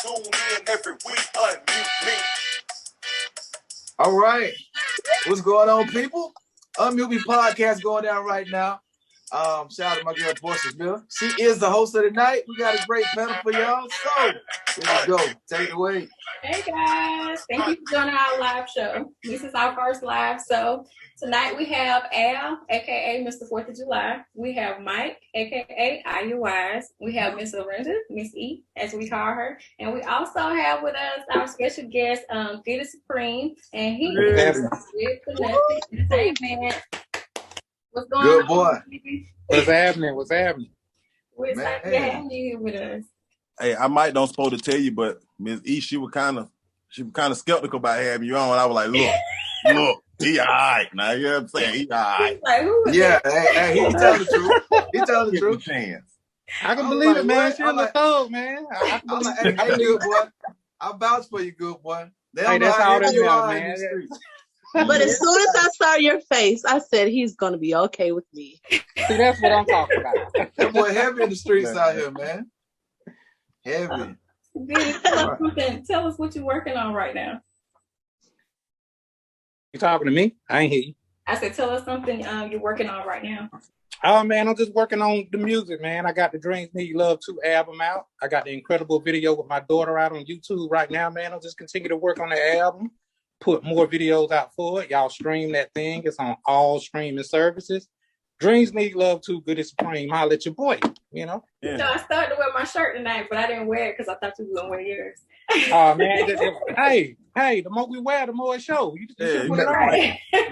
Tune in every week. Unmute me. All right. What's going on, people? Unmute Me podcast going down right now. Shout out to my girl, Portia Miller. She is the host of the night. We got a great panel for y'all. So, here we go. Take it away. Hey, guys. Thank you for joining our live show. This is our first live. So, tonight we have Al, a.k.a. Mr. 4th of July. We have Mike, a.k.a. IUWise. We have Miss Lorenza, Miss E, as we call her. And we also have with us our special guest, Goodie Supreme. And he is good for nothing. Hey, man. What's going on? Good boy. What's happening? What's happening? We're excited to have you here with us. Hey, I might don't supposed to tell you, but Ms. E, she was kind of skeptical about having you on. I was like, look, he all right. Now you know what I'm saying? He all right. Like, who is Yeah, hey, he telling the truth. He telling the truth. Chance. I can believe it, man. She I'm a thug, man. I I'm like, hey, good boy. I vouch for you, good boy. They don't Hey, know that's how all that heavy you are matters, in man. these streets. But as soon as I saw your face, I said he's gonna be okay with me. See, that's what I'm talking about. That boy heavy in the streets out here, man. Heavy. Tell us what you're working on right now. You talking to me? I ain't hear you. I said, tell us something you're working on right now. Oh, man, I'm just working on the music, man. I got the Dreams Need Love 2 album out. I got the incredible video with my daughter out on YouTube right now, man. I'll just continue to work on the album, put more videos out for it. Y'all stream that thing. It's on all streaming services. Dreams Need Love 2, Goodie Supreme. Holla at your boy, you know? Yeah. So I started to wear my shirt tonight, but I didn't wear it because I thought you were going to wear yours. Oh, man. Hey, the more we wear, the more it shows. You put it on.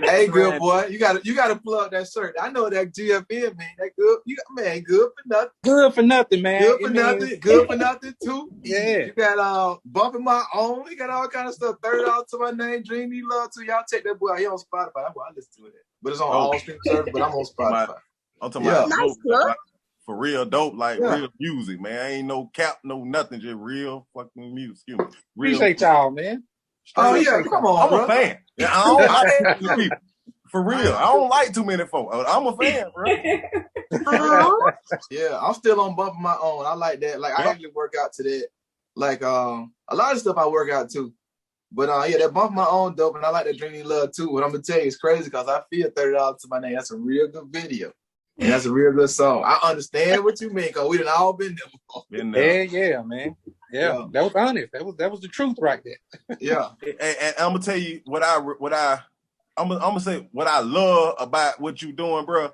Hey, good boy. You gotta plug that shirt. I know that GFN, man. That good. Good for nothing. Good for nothing, man. Good for nothing. Good for nothing, too. Yeah. You got Bumping My Own. You got all kind of stuff. $30 to my name. Dream Need Love 2. Y'all check that boy out. He on Spotify. I listen to it. But it's on all streaming services, but I'm on Spotify. I'm talking about Nice, like, for real dope, like real music, man. Ain't no cap, no nothing, just real fucking music. Excuse me. Real Appreciate y'all, man. Oh, yeah, come on, I'm a fan. Yeah, I don't like for real. I don't like too many folks. I'm a fan, bro. Yeah, I'm still on Bumping My Own. I like that. Like, I actually work out to that. Like, a lot of stuff I work out to. But, yeah, that Bumping My Own dope, and I like that Dream Need Love, too. What I'm going to tell you is crazy because I feel $30 to my name. That's a real good video. And that's a real good song. I understand what you mean because we done all been there before. Yeah, man. Yeah, that was honest. That was the truth right there. Yeah. And I'm gonna tell you I'm gonna say what I love about what you doing, bro.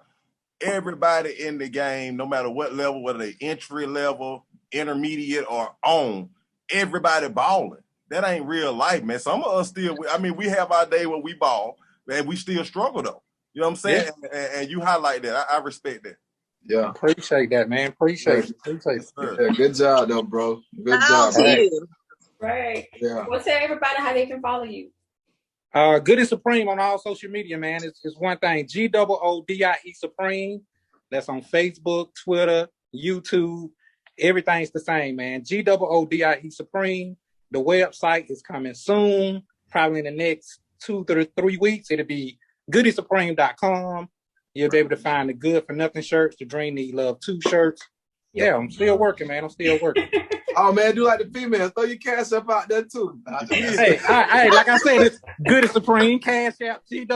Everybody in the game, no matter what level, whether they entry level, intermediate, or on, everybody balling. That ain't real life, man. Some of us still. I mean, we have our day where we ball, and we still struggle though. You know what I'm saying? Yeah. And you highlight that. I respect that. Yeah. Appreciate that, man. Appreciate it. Yeah, good job, though, bro. Good job. Right. Yeah. Well, tell everybody how they can follow you. Goodie Supreme on all social media, man. It's one thing. GOODIE Supreme. That's on Facebook, Twitter, YouTube. Everything's the same, man. GOODIE Supreme. The website is coming soon, probably in the next 2 to 3 weeks. It'll be GoodieSupreme.com. You'll be able to find the Good for Nothing shirts, the Dream Need Love 2 shirts. Yeah, I'm still working, man. I'm still working. Oh, man, do like the females. Throw your cash up out there, too. Hey, like I said, it's Goodie Supreme, Cash App, GOODIE.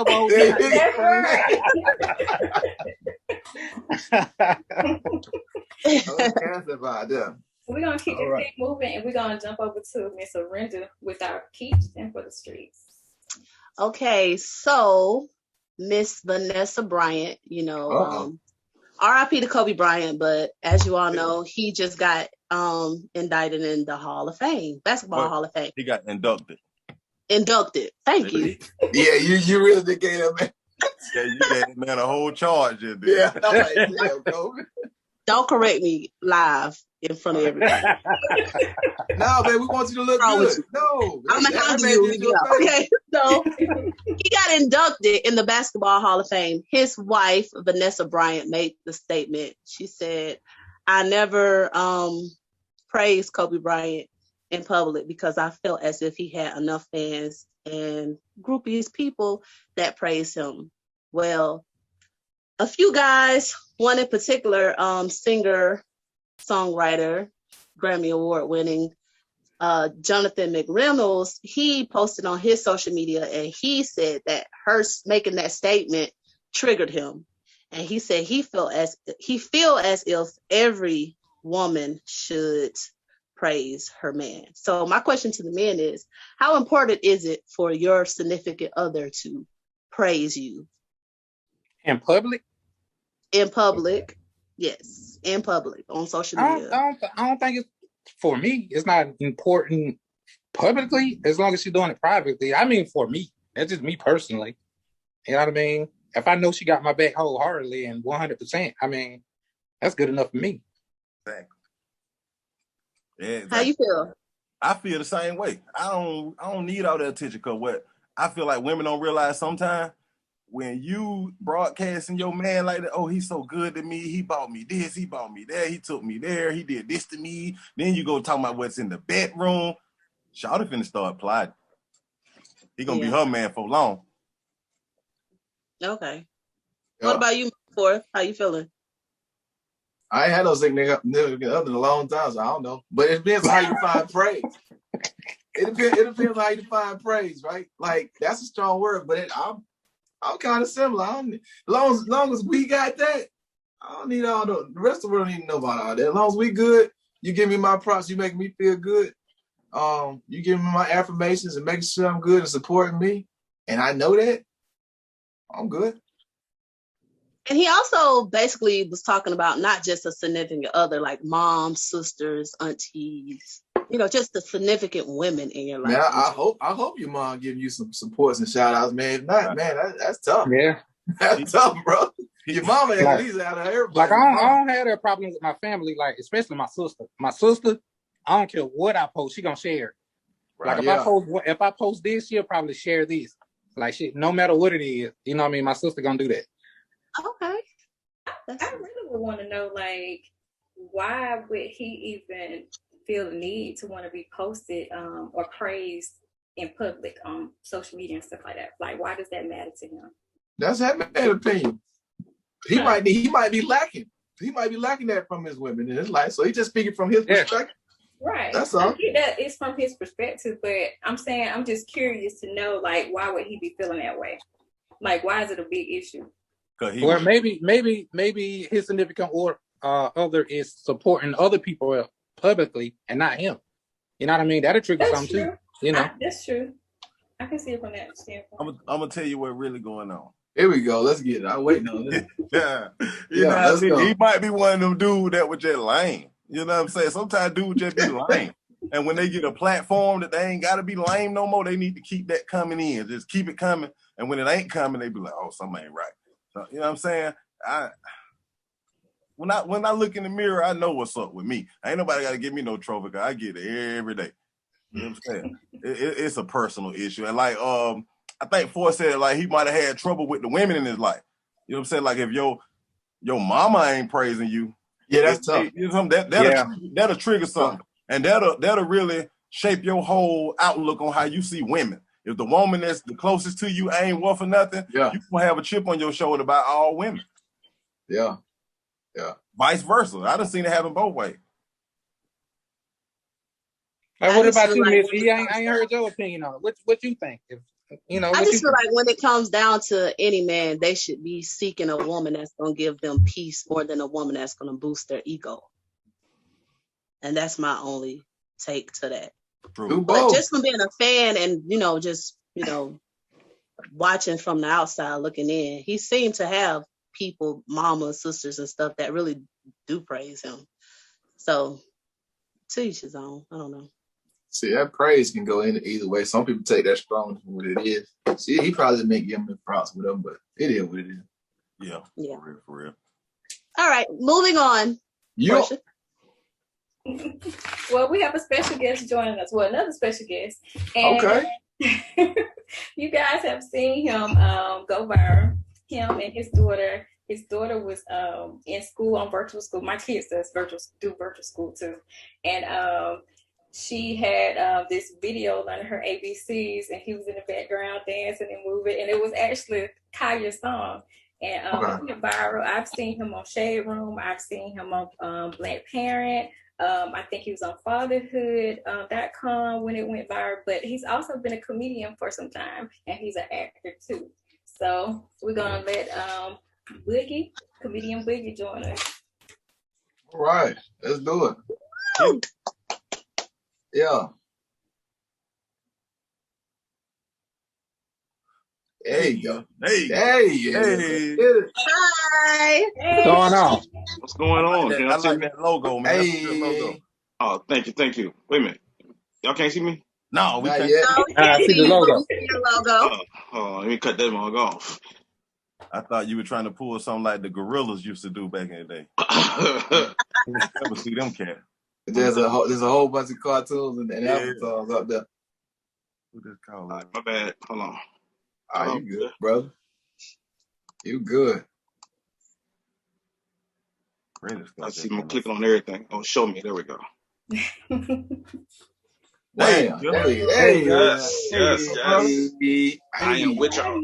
Cash up out there. We're going to keep this thing moving, and we're going to jump over to Miss Lorenza with our Keeps and for the Streets. Okay, so Miss Vanessa Bryant, RIP to Kobe Bryant, but as you all know, he just got indicted in the Hall of Fame, Basketball Hall of Fame. He got inducted. Thank you. Yeah, you really did get him, man. Yeah, you gave man a whole charge. Yeah, I'm like, yeah, Kobe. Don't correct me live in front of everybody. No, man, we want you to look good. No, I'm gonna handle you. Okay, so he got inducted in the Basketball Hall of Fame. His wife, Vanessa Bryant, made the statement. She said, "I never praised Kobe Bryant in public because I felt as if he had enough fans and groupies, people that praised him." Well, a few guys, one in particular, singer, songwriter, Grammy Award winning, Jonathan McReynolds, he posted on his social media and he said that her making that statement triggered him. And he said he feel as if every woman should praise her man. So my question to the men is, how important is it for your significant other to praise you? In public? In public, yes. In public, on social media. I don't think it's, for me, it's not important publicly as long as she's doing it privately. I mean, for me, that's just me personally. You know what I mean? If I know she got my back wholeheartedly and 100%, I mean, that's good enough for me. Exactly. Yeah, exactly. How you feel? I feel the same way. I don't need all that attention, because what I feel like women don't realize sometimes, when you broadcasting your man like that, oh, he's so good to me, he bought me this, he bought me that, he took me there, he did this to me. Then you go talk about what's in the bedroom. Shawty finna start plotting. He gonna be her man for long. Okay. What about you, Forth? How you feeling? I ain't had no significant other in a long time, so I don't know. But it depends on how you define praise. It depends on how you define praise, right? Like, that's a strong word, but I'm kind of similar. As long as we got that, I don't need all the rest of the world don't need to know about all that. As long as we good, you give me my props, you make me feel good. You give me my affirmations and making sure I'm good and supporting me, and I know that, I'm good. And he also basically was talking about not just a significant other, like moms, sisters, aunties, just the significant women in your life. Man, I hope your mom give you some supports and shout outs, man. If not, man, that's tough. Yeah. That's tough, bro. Your mama at least out of everybody. Like, I don't have that problem with my family, like, especially my sister. My sister, I don't care what I post, she gonna share it. Like, if I post this, she'll probably share this. Like, shit, no matter what it is, you know what I mean? My sister gonna do that. Okay. I really would want to know, like, why would he even feel the need to want to be posted or praised in public on social media and stuff like that? Like, why does that matter to him? That's that man's opinion. He might be lacking. He might be lacking that from his women in his life. So he's just speaking from his perspective. Right. That's all. I get that it's from his perspective, but I'm saying I'm just curious to know, like, why would he be feeling that way? Like, why is it a big issue? Well, maybe his significant other is supporting other people publicly and not him. You know what I mean? That'll trigger something too. That's true. I can see it from that standpoint. I'm gonna tell you what's really going on. Here we go. Let's get it. I'm waiting on this. He might be one of them dudes that was just lame. You know what I'm saying? Sometimes dudes just be lame. And when they get a platform that they ain't got to be lame no more, they need to keep that coming in. Just keep it coming. And when it ain't coming, they be like, oh, something ain't right. So, you know what I'm saying? When I look in the mirror, I know what's up with me. Ain't nobody got to give me no trophy, because I get it every day. You know what I'm saying? It's a personal issue. And like, I think Ford said, like, he might have had trouble with the women in his life. You know what I'm saying? Like, if your mama ain't praising you, that's tough. You know, that'll trigger something. And that'll really shape your whole outlook on how you see women. If the woman that's the closest to you ain't worth for nothing, you gonna have a chip on your shoulder about all women. Yeah. Vice versa. I done seen it happen both ways. Hey, what about you, Miss E? I ain't heard your opinion on it. What you think? I just feel like when it comes down to any man, they should be seeking a woman that's gonna give them peace more than a woman that's gonna boost their ego. And that's my only take to that. True. But just from being a fan and, watching from the outside looking in, he seemed to have people, mamas, sisters and stuff that really do praise him. So to each his own. I don't know. See, that praise can go in either way. Some people take that strong for what it is. See, he probably didn't make him the props with them, but it is what it is. Yeah. For real. All right, moving on. Well, we have a special guest joining us. Well, another special guest. And okay. You guys have seen him go viral. Him and his daughter. His daughter was in school on virtual school. My kids do virtual school too. And she had this video learning her ABCs, and he was in the background dancing and moving. And it was actually Kaya's song. And it went viral. I've seen him on Shade Room. I've seen him on Black Parent. I think he was on fatherhood.com when it went viral, but he's also been a comedian for some time, and he's an actor too. So we're gonna let Boogie, comedian Boogie, join us. All right, let's do it. Yeah. There you go. Hey. Hi. What's going on? What's going on? I like that logo, man. That's a good logo. Oh, thank you. Wait a minute. Y'all can't see me? No, we Not can't. yet. No, we can't see the you, logo. but we see your logo. Oh, let me cut that mug off. I thought you were trying to pull something like the Gorillas used to do back in the day. Never see them cat. There's a whole bunch of cartoons and avatars up there. What this called? My bad. Hold on. You good, brother. You good. I see them clicking on everything. Oh, show me. There we go. Damn. Hey, yes. I am with y'all.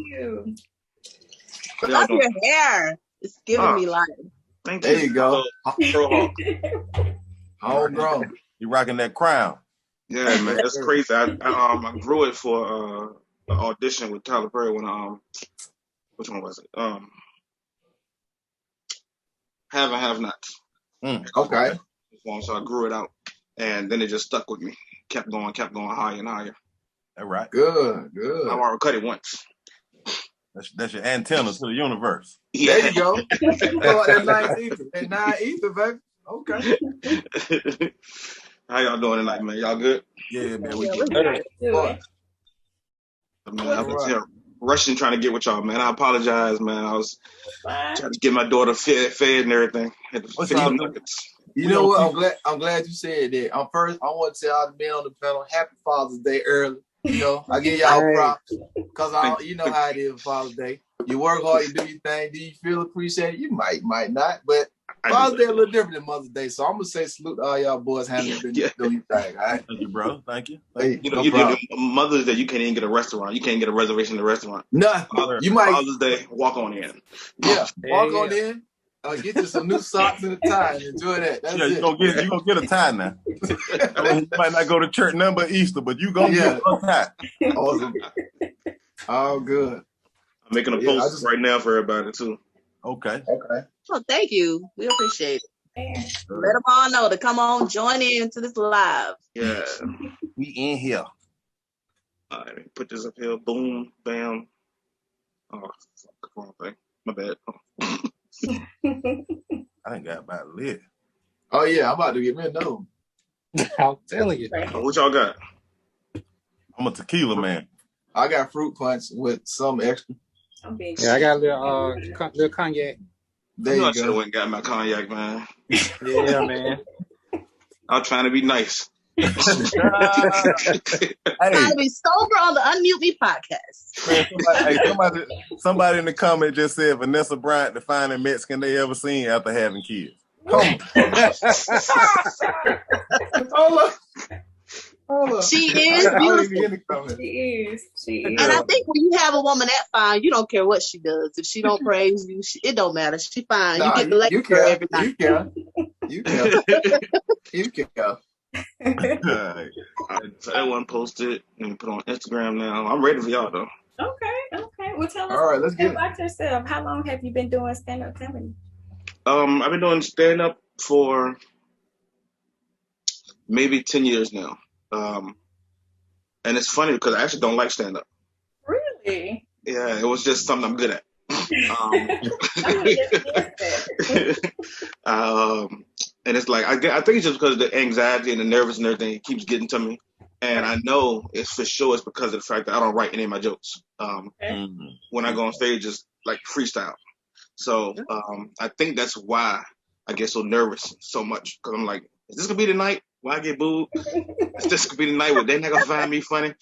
Look at your hair. It's giving me life. Thank there you go. Homegrown. You rocking that crown. Yeah, man. That's crazy. I grew it for an audition with Tyler Perry when which one was it? Have and Have Nots. Okay. So I grew it out, and then it just stuck with me. Kept going higher and higher. All right. Good. I've already cut it once. That's your antenna to the universe. Yeah. There you go. That nice ether. That nice ether, baby. Okay. How y'all doing tonight, man? Y'all good? Yeah, man. We good. good. Man, I was here rushing trying to get with y'all, man. I apologize, man. I was trying to get my daughter fed and everything. Had to fix some nuggets. You know what? I'm glad you said that. First, I want to tell all the men on the panel, Happy Father's Day early. You know, I give y'all props because you know how it is Father's Day. You work hard, you do your thing. Do you feel appreciated? You might not, but Father's Day a little different than Mother's Day. So I'm gonna say salute to all y'all boys handling doing your thing. All right? Thank you, bro. Thank you. You know, Mother's Day, you can't even get a restaurant. You can't get a reservation in a restaurant. No, you might. Father's Day, walk on in. Yeah, walk on in. Get you some new socks and a tie and enjoy that. That's it. You gonna get a tie now. You might not go to church none but Easter, but you gonna get a tie. Awesome. All good. I'm making a post right now for everybody too. Okay. Oh, thank you. We appreciate it. Let them all know to come on, join in to this live. Yeah. We in here. All right, put this up here. Boom, bam. Oh, wrong thing. My bad. I ain't got about lit. Oh yeah, I'm about to get me another one. I'm telling you. What y'all got? I'm a tequila man. I got fruit punch with some extra. Yeah, I got a little cognac. There you go. I should have went and got my cognac, man. Yeah, man. I'm trying to be nice. Trying to be sober on the Unmute Me podcast. Man, somebody in the comment just said Vanessa Bryant the finest Mexican they ever seen after having kids. Come on. Hold up. She is beautiful. She is. And I think when you have a woman that fine, you don't care what she does. If she don't praise you, it don't matter. She fine. You get the lecture for every night. You can. So everyone posted and put on Instagram now. I'm ready for y'all though. Okay. Well, tell All us right, about yourself. How long have you been doing stand-up comedy? I've been doing stand-up for maybe 10 years now. And it's funny because I actually don't like stand-up. Really? Yeah, it was just something I'm good at. And it's like I think it's just because of the anxiety and the nervous and everything keeps getting to me, and I know it's for sure it's because of the fact that I don't write any of my jokes. When I go on stage, it's like freestyle. So I think that's why I get so nervous so much, because I'm like, is this gonna be the night where I get booed? Is this gonna be the night where they're not gonna find me funny?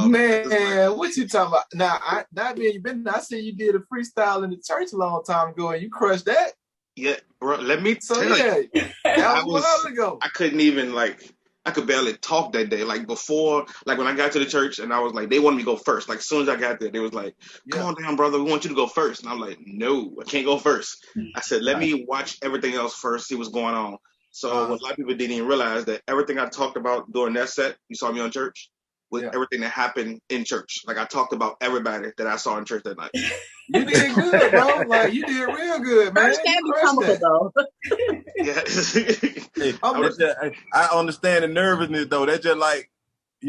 Man, what you talking about? Now, I see you did a freestyle in the church a long time ago, and you crushed that. Yeah, bro. Let me tell you, that was a while ago. I couldn't even I could barely talk that day. Like before, like when I got to the church, and I was like, they wanted me to go first. Like as soon as I got there, they was like, "Come on down, brother. We want you to go first." And I'm like, "No, I can't go first." I said, "Let me watch everything else first, see what's going on." So what a lot of people didn't even realize that everything I talked about during that set, you saw me on church, was everything that happened in church. Like I talked about everybody that I saw in church that night. You did good, bro. Like you did real good, man. Church can be comical though. Yeah. I understand the nervousness though. That's just like,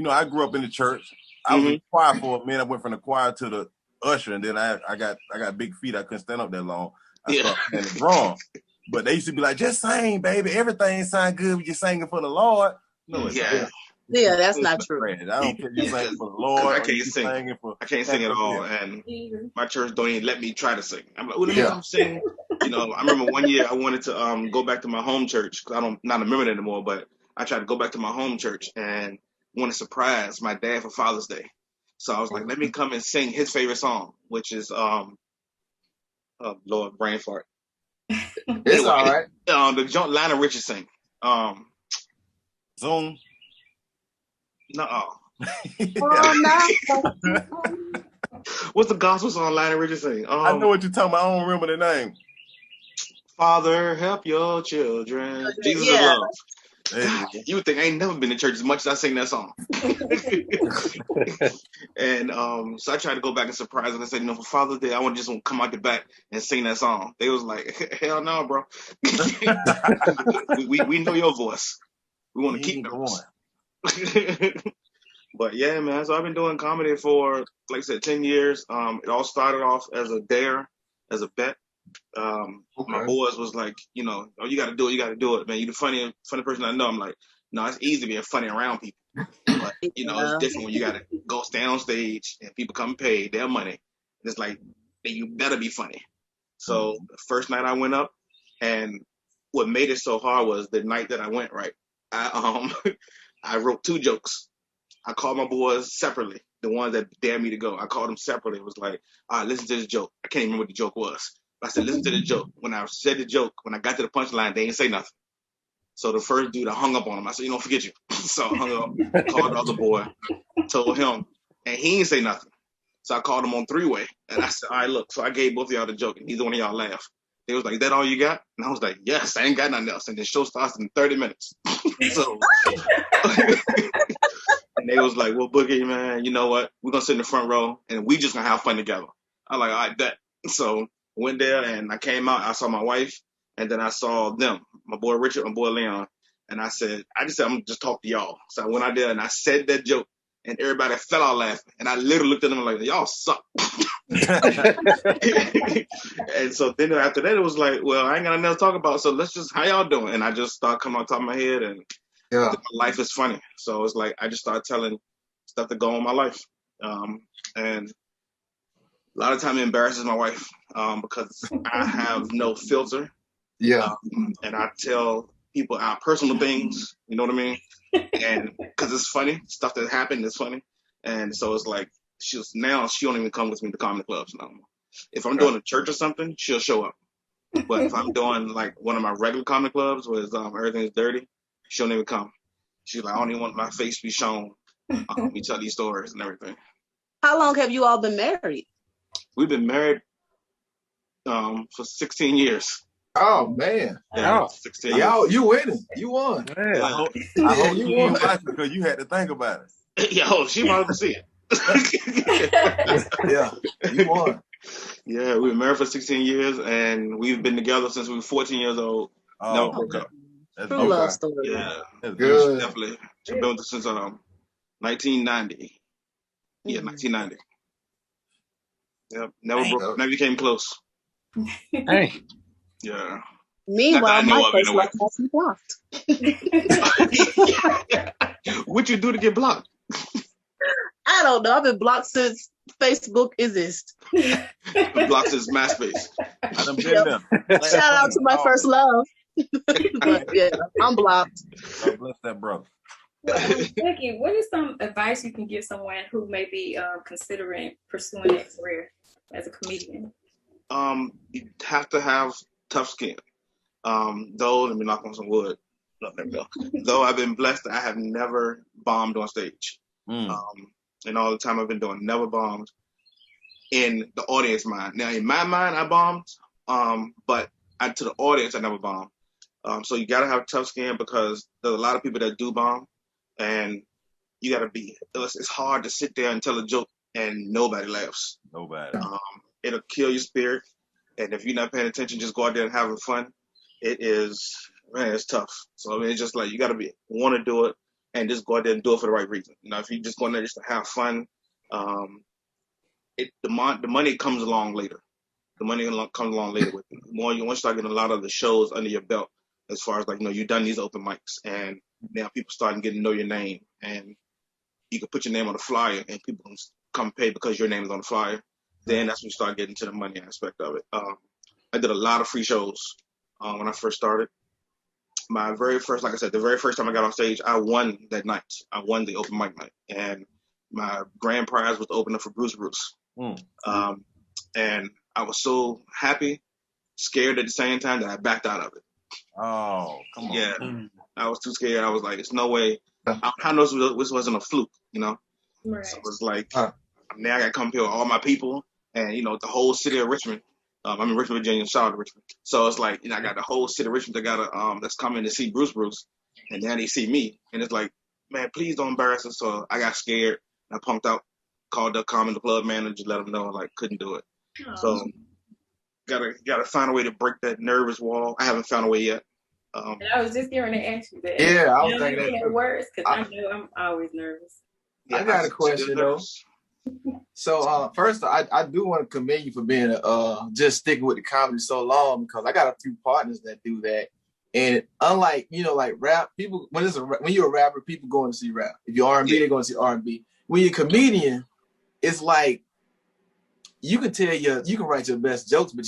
I grew up in the church. I was in the choir for a minute. I went from the choir to the usher, and then I got big feet. I couldn't stand up that long. I started playing the drums. But they used to be like, just sing, baby. Everything sound good when you're singing for the Lord. No, it's not. Yeah, that's not true. I don't care if you sing for the Lord. I can't sing. I can't sing at all, and my church don't even let me try to sing. I'm like, let me sing. I remember one year I wanted to go back to my home church because I'm not a member anymore. But I tried to go back to my home church and want to surprise my dad for Father's Day. So I was like, let me come and sing his favorite song, which is Lord, brain fart. It's all right. The joint Lionel Richie sing. Zoom. No. What's the gospel song Lionel Richie sing? I know what you're talking about. I don't remember the name. Father, help your children. Jesus is love. God, you would think I ain't never been to church as much as I sing that song. And so I tried to go back and surprise them. I said, for Father's Day, I want to just come out the back and sing that song. They was like, hell no, bro. we know your voice. We want to keep those. But yeah, man. So I've been doing comedy for, like I said, 10 years. It all started off as a dare, as a bet. My boys was like, you got to do it, man. You the funny person I know. I'm like, no, it's easy being funny around people, but it's different when you got to go stand on stage and people come pay their money. It's like, you better be funny. So the first night I went up, and what made it so hard was the night that I went, right? I wrote 2 jokes. I called my boys separately, the ones that dared me to go. I called them separately. It was like, all right, listen to this joke. I can't even remember what the joke was. I said, listen to the joke. When I said the joke, when I got to the punchline, they didn't say nothing. So the first dude, I hung up on him. I said, forget you. So I hung up, called the other boy, told him, and he didn't say nothing. So I called him on 3-way, and I said, all right, look. So I gave both of y'all the joke, and neither one of y'all laughed. They was like, that all you got? And I was like, yes, I ain't got nothing else. And the show starts in 30 minutes. So, and they was like, well, Boogie, man, you know what? We're going to sit in the front row, and we just going to have fun together. I'm like, all right, bet. So went there, and I came out. I saw my wife, and then I saw them, my boy Richard, my boy Leon. And I just said, I'm going to just talk to y'all. So I went out there, and I said that joke, and everybody fell out laughing. And I literally looked at them like, y'all suck. And so then after that, it was like, well, I ain't got nothing else to talk about, so let's just, how y'all doing? And I just started coming on top of my head, and my life is funny. So it's like, I just started telling stuff that go on in my life. And a lot of time it embarrasses my wife because I have no filter. Yeah. And I tell people our personal things, you know what I mean? And because it's funny, stuff that happened is funny. And so it's like, she don't even come with me to comedy clubs no more. If I'm doing a church or something, she'll show up. But if I'm doing like one of my regular comedy clubs where everything's dirty, she don't even come. She's like, I don't even want my face to be shown. We tell these stories and everything. How long have you all been married? We've been married for 16 years. Oh man! Yeah, 16 years. You winning? You won. Man, I hope you won because you had to think about it. Yo, she might have see it. Yeah, you won. Yeah, we were married for 16 years, and we've been together since we were 14 years old. Never broke up. That's true love story. Yeah, that's good. Definitely. She's been with us since 1990. Yeah, 1990. Yep, never became close. Hey. Yeah. Meanwhile, my first love has been blocked. What'd you do to get blocked? I don't know. I've been blocked since Facebook exists. Blocked since MySpace. I done been there. Shout out to my first love. But yeah, I'm blocked. God bless that brother. Boogie, what is some advice you can give someone who may be considering pursuing a career as a comedian? You have to have tough skin. Though, let me knock on some wood. Though I've been blessed that I have never bombed on stage. And all the time I've been doing, never bombed in the audience mind. Now, in my mind, I bombed, but to the audience, I never bombed. So you gotta have tough skin because there's a lot of people that do bomb, and you gotta be. It's hard to sit there and tell a joke and nobody laughs. Nobody. It'll kill your spirit, and if you're not paying attention, just go out there and having fun. It is, man, it's tough. So I mean, it's just like you gotta want to do it and just go out there and do it for the right reason. If you just go in there just to have fun, the money comes along later. The money comes along later with it. Once you start getting a lot of the shows under your belt, as far as like, you've done these open mics, and now people starting getting to know your name, and you can put your name on the flyer, and people can come pay because your name is on the flyer. Then that's when you start getting to the money aspect of it. I did a lot of free shows when I first started. My very first, like I said, the very first time I got on stage, I won that night. I won the open mic night, and my grand prize was opening for Bruce. And I was so happy, scared at the same time that I backed out of it. Oh, come on. Yeah, I was too scared. I was like, "It's no way." I know this wasn't a fluke, Right. So it was like, now I got to come here with all my people, and the whole city of Richmond. I'm in Richmond, Virginia, shout out to Richmond. So it's like, I got the whole city of Richmond that got that's coming to see Bruce, and now they see me, and it's like, man, please don't embarrass us. So I got scared, and I punked out, called up the club manager, let him know couldn't do it. Oh. So gotta find a way to break that nervous wall. I haven't found a way yet. And I was just going to ask you that. Yeah, I was thinking that. Words, because I know I'm always nervous. I got a question though. So first, I do want to commend you for being just sticking with the comedy so long, because I got a few partners that do that. And unlike like rap, people when you're a rapper, people going to see rap. If you're R&B, they're going to see R&B. When you're a comedian, it's like you can write your best jokes, but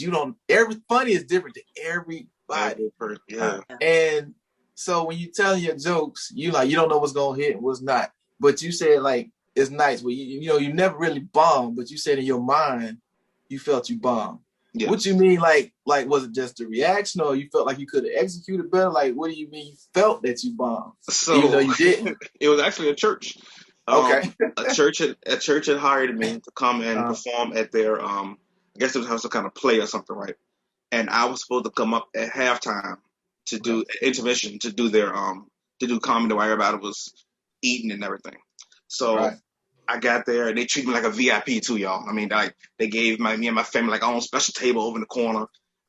every funny is different to everybody. Yeah. And so when you tell your jokes, you don't know what's gonna hit and what's not. But you said like it's nice. Well, you never really bombed, but you said in your mind you felt you bombed. Yeah. What you mean, like was it just a reaction, or you felt like you could have executed better? Like, what do you mean you felt that you bombed, even though you didn't? It was actually a church. Okay. a church had hired me to come and perform at their I guess it was some kind of play or something, right? And I was supposed to come up at halftime to do intermission, to do their to do comedy while everybody was eating and everything. So I got there, and they treated me like a VIP too, y'all. I mean, they gave me and my family like our own special table over in the corner.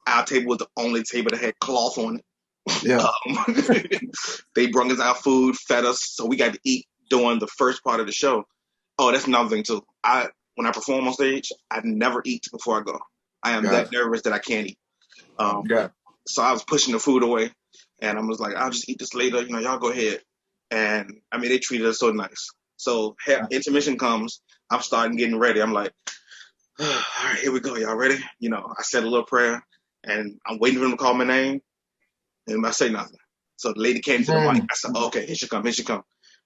Our table was the only table that had cloth on it. Yeah. They brought us our food, fed us, so we got to eat during the first part of the show. Oh, that's another thing too. When I perform on stage, I never eat before I go. I am that nervous that I can't eat. So I was pushing the food away, and I was like, I'll just eat this later. Y'all go ahead. And I mean, they treated us so nice. So intermission comes, I'm starting getting ready. I'm like, all right, here we go. Y'all ready? I said a little prayer, and I'm waiting for them to call my name, and I say nothing. So the lady came to the mic. I said, okay, here she come.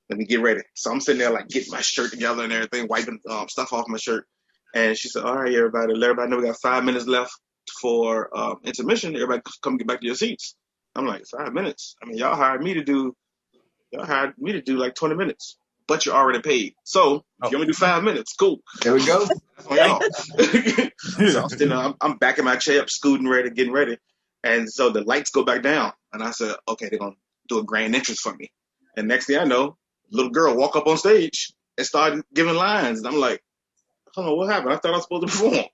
Let me get ready. So I'm sitting there like getting my shirt together and everything, wiping stuff off my shirt. And she said, all right, everybody, let everybody know we got 5 minutes left for intermission. Everybody come get back to your seats. I'm like, 5 minutes? I mean, y'all hired me to do like 20 minutes, but you're already paid. So if you only do 5 minutes, cool. There we go. That's on y'all. So I'm sitting there, I'm back in my chair, scooting ready, getting ready. And so the lights go back down. And I said, okay, they're going to do a grand entrance for me. And next thing I know, little girl walk up on stage and started giving lines. And I'm like, hold on, what happened? I thought I was supposed to perform.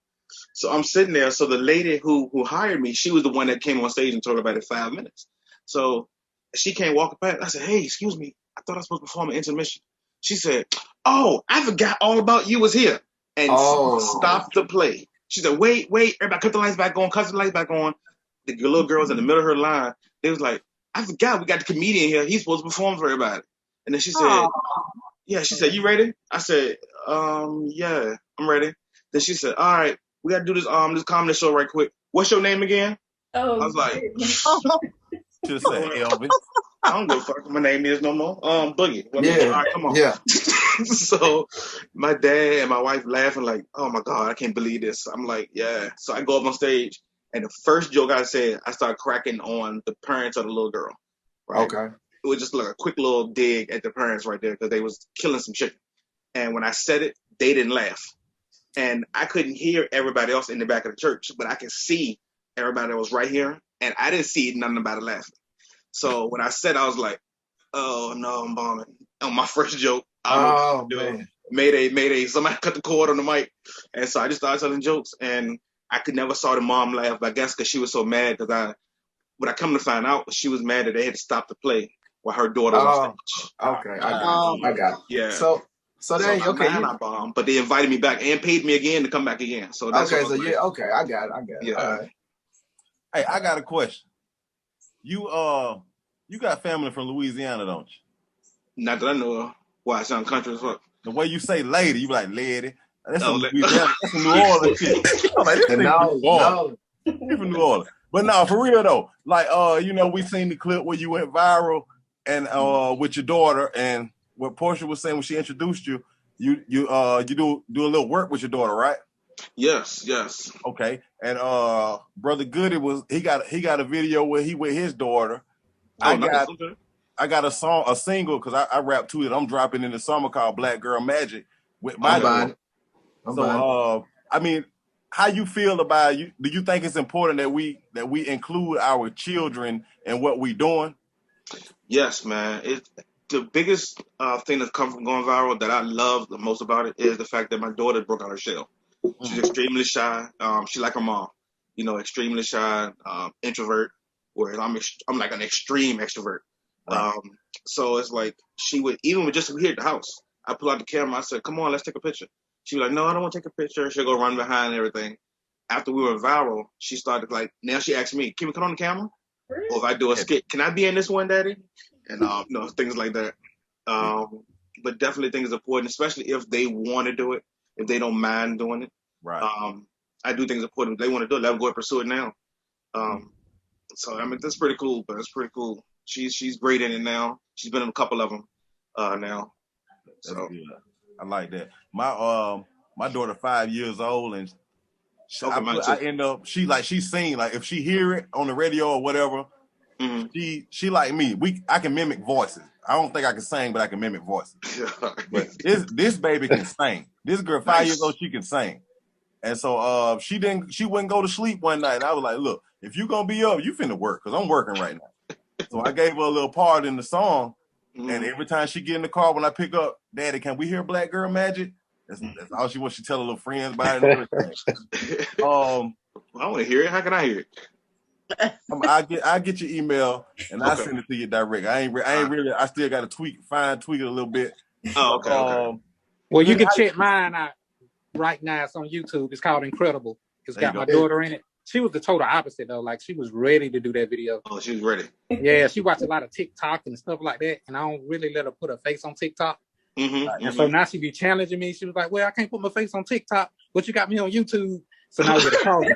So I'm sitting there. So the lady who hired me, she was the one that came on stage and told about it 5 minutes. So she came walking back. I said, hey, excuse me. I thought I was supposed to perform an intermission. She said, oh, I forgot all about you was here. And stopped the play. She said, wait. Everybody cut the lights back on. The little girl was in the middle of her line. They was like, I forgot we got the comedian here. He's supposed to perform for everybody. And then she said, she said, you ready? I said, yeah, I'm ready. Then she said, all right, we got to do this comedy show right quick. What's your name again? I was like, just say Elvis. I don't give a fuck what my name is no more. Boogie. All right, come on. Yeah. So my dad and my wife laughing like, oh my God, I can't believe this. I'm like, yeah. So I go up on stage, and the first joke I said, I started cracking on the parents of the little girl. Right? Okay. It was just like a quick little dig at the parents right there because they was killing some chicken. And when I said it, they didn't laugh. And I couldn't hear everybody else in the back of the church, but I could see everybody that was right here. And I didn't see none about it laughing. So when I said, I was like, oh no, I'm bombing on my first joke. Man. Mayday. Somebody cut the cord on the mic. And so I just started telling jokes, and I could never saw the mom laugh, I guess because she was so mad because what I come to find out, she was mad that they had to stop the play while her daughter was on stage. Okay, I got it. Yeah. So then, okay. I bombed, but they invited me back and paid me again to come back again. So that's okay. So yeah, okay, I got it. Yeah. All right. Hey, I got a question. You got family from Louisiana, don't you? Not that I know of. Why, I sound country as fuck. The way you say lady, you be like lady. That's some No, Louisiana. That's some New Orleans shit. I'm like, this thing from New Orleans. He from New Orleans. But no, for real though. Like, we seen the clip where you went viral and with your daughter, and what Portia was saying when she introduced you, you do a little work with your daughter, right? Yes. Okay. And brother Goodie he got a video where he with his daughter. I got a single because I rap to it. I'm dropping in the summer called Black Girl Magic with my daughter. So I mean, how you feel about you? Do you think it's important that we include our children in what we doing? Yes, man. It's the biggest thing that's come from going viral that I love the most about it is the fact that my daughter broke out her shell. She's extremely shy. She like her mom, extremely shy, introvert. Whereas I'm like an extreme extrovert. Right. So it's like she would even with just here at the house. I pull out the camera. I said, "Come on, let's take a picture." She was like, "No, I don't want to take a picture." She'll go run behind and everything. After we were viral, she started like now she asks me, "Can we come on the camera?" Or if I do a skit, "Can I be in this one, Daddy?" And things like that. But definitely think it's important, especially if they want to do it, if they don't mind doing it. Right. I do think it's important. If they want to do it, let them go and pursue it now. So I mean that's pretty cool. But it's pretty cool. She's great in it now. She's been in a couple of them now. That's good. I like that. My daughter 5 years old, and I end up she sing like if she hear it on the radio or whatever. Mm-hmm. She like me. I can mimic voices. I don't think I can sing, but I can mimic voices. But this baby can sing. This girl 5 years old, she can sing. And so she wouldn't go to sleep one night. I was like, look, if you gonna be up, you finna work because I'm working right now. So I gave her a little part in the song, and every time she get in the car when I pick up, Daddy, can we hear Black Girl Magic? That's all she wants. She tell her little friends about it. I want to hear it. How can I hear it? I get your email and I send it to you direct. I ain't really. I still got to tweak it a little bit. Oh, okay. Well, you can check mine out right now. It's on YouTube. It's called Incredible. It's got my daughter in it. She was the total opposite though. Like she was ready to do that video. Oh, she was ready. Yeah, she watched a lot of TikTok and stuff like that, and I don't really let her put her face on TikTok. And so now she be challenging me. She was like, "Well, I can't put my face on TikTok, but you got me on YouTube." So now we're talking.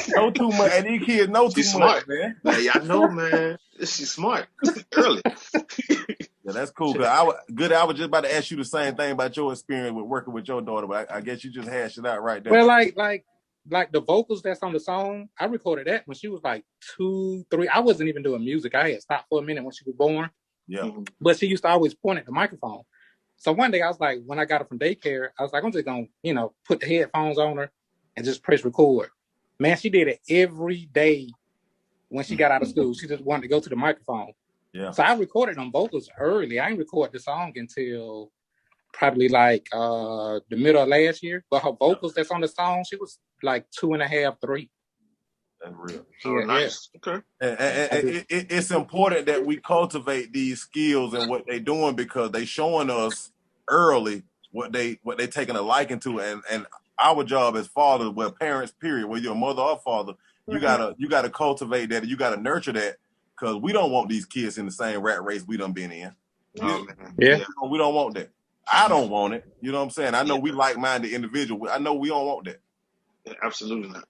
Know too much, and these kids know too much, man. Hey, I know, man. She's smart. Early. Yeah, that's cool. Cause I was just about to ask you the same thing about your experience with working with your daughter, but I guess you just hashed it out right there. Well, like the vocals that's on the song, I recorded that when she was like 2, 3. I wasn't even doing music. I had stopped for a minute when she was born. Yeah. But she used to always point at the microphone. So one day I was like, when I got her from daycare, I was like, I'm just gonna, put the headphones on her and just press record. Man, she did it every day when she got out of school. She just wanted to go to the microphone. Yeah. So I recorded them vocals early. I didn't record the song until probably like the middle of last year. But her vocals that's on the song, she was like 2.5, 3. That's real. Oh, nice. Yeah. Okay. And it's important that we cultivate these skills and what they're doing because they showing us early what they taking a liking to, and our job as fathers, well, parents, period, whether you're a mother or father, you gotta cultivate that, and you gotta nurture that, because we don't want these kids in the same rat race we done been in. Yeah. We don't want that. I don't want it. You know what I'm saying? I know we like-minded individuals. I know we don't want that. Yeah, absolutely not.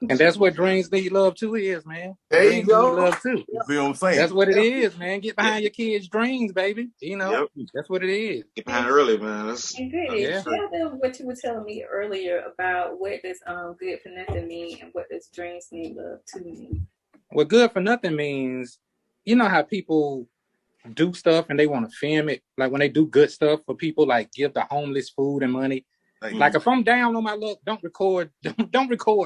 And that's what Dreams Need Love Too is, man. There dreams you go. Need love too. You feel what I'm saying? That's what it is, man. Get behind your kids' dreams, baby. That's what it is. Get behind early, man. And Goodie, tell them what you were telling me earlier about what does good for nothing mean and what does Dreams Need Love Too mean. What good for nothing means, you know how people do stuff and they want to film it. Like when they do good stuff for people, like give the homeless food and money, Like if I'm down on my luck, don't record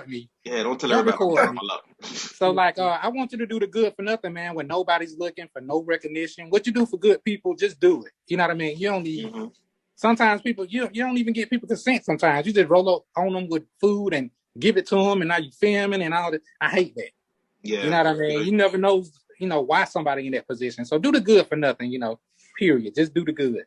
me. Yeah, don't tell everybody I'm down on my luck. So like I want you to do the good for nothing, man, when nobody's looking for no recognition. What you do for good people, just do it. You know what I mean? You don't need sometimes people you don't even get people consent sometimes. You just roll up on them with food and give it to them, and now you filming and all that. I hate that. Yeah. You know what I mean? You never know, why somebody in that position. So do the good for nothing, period. Just do the good.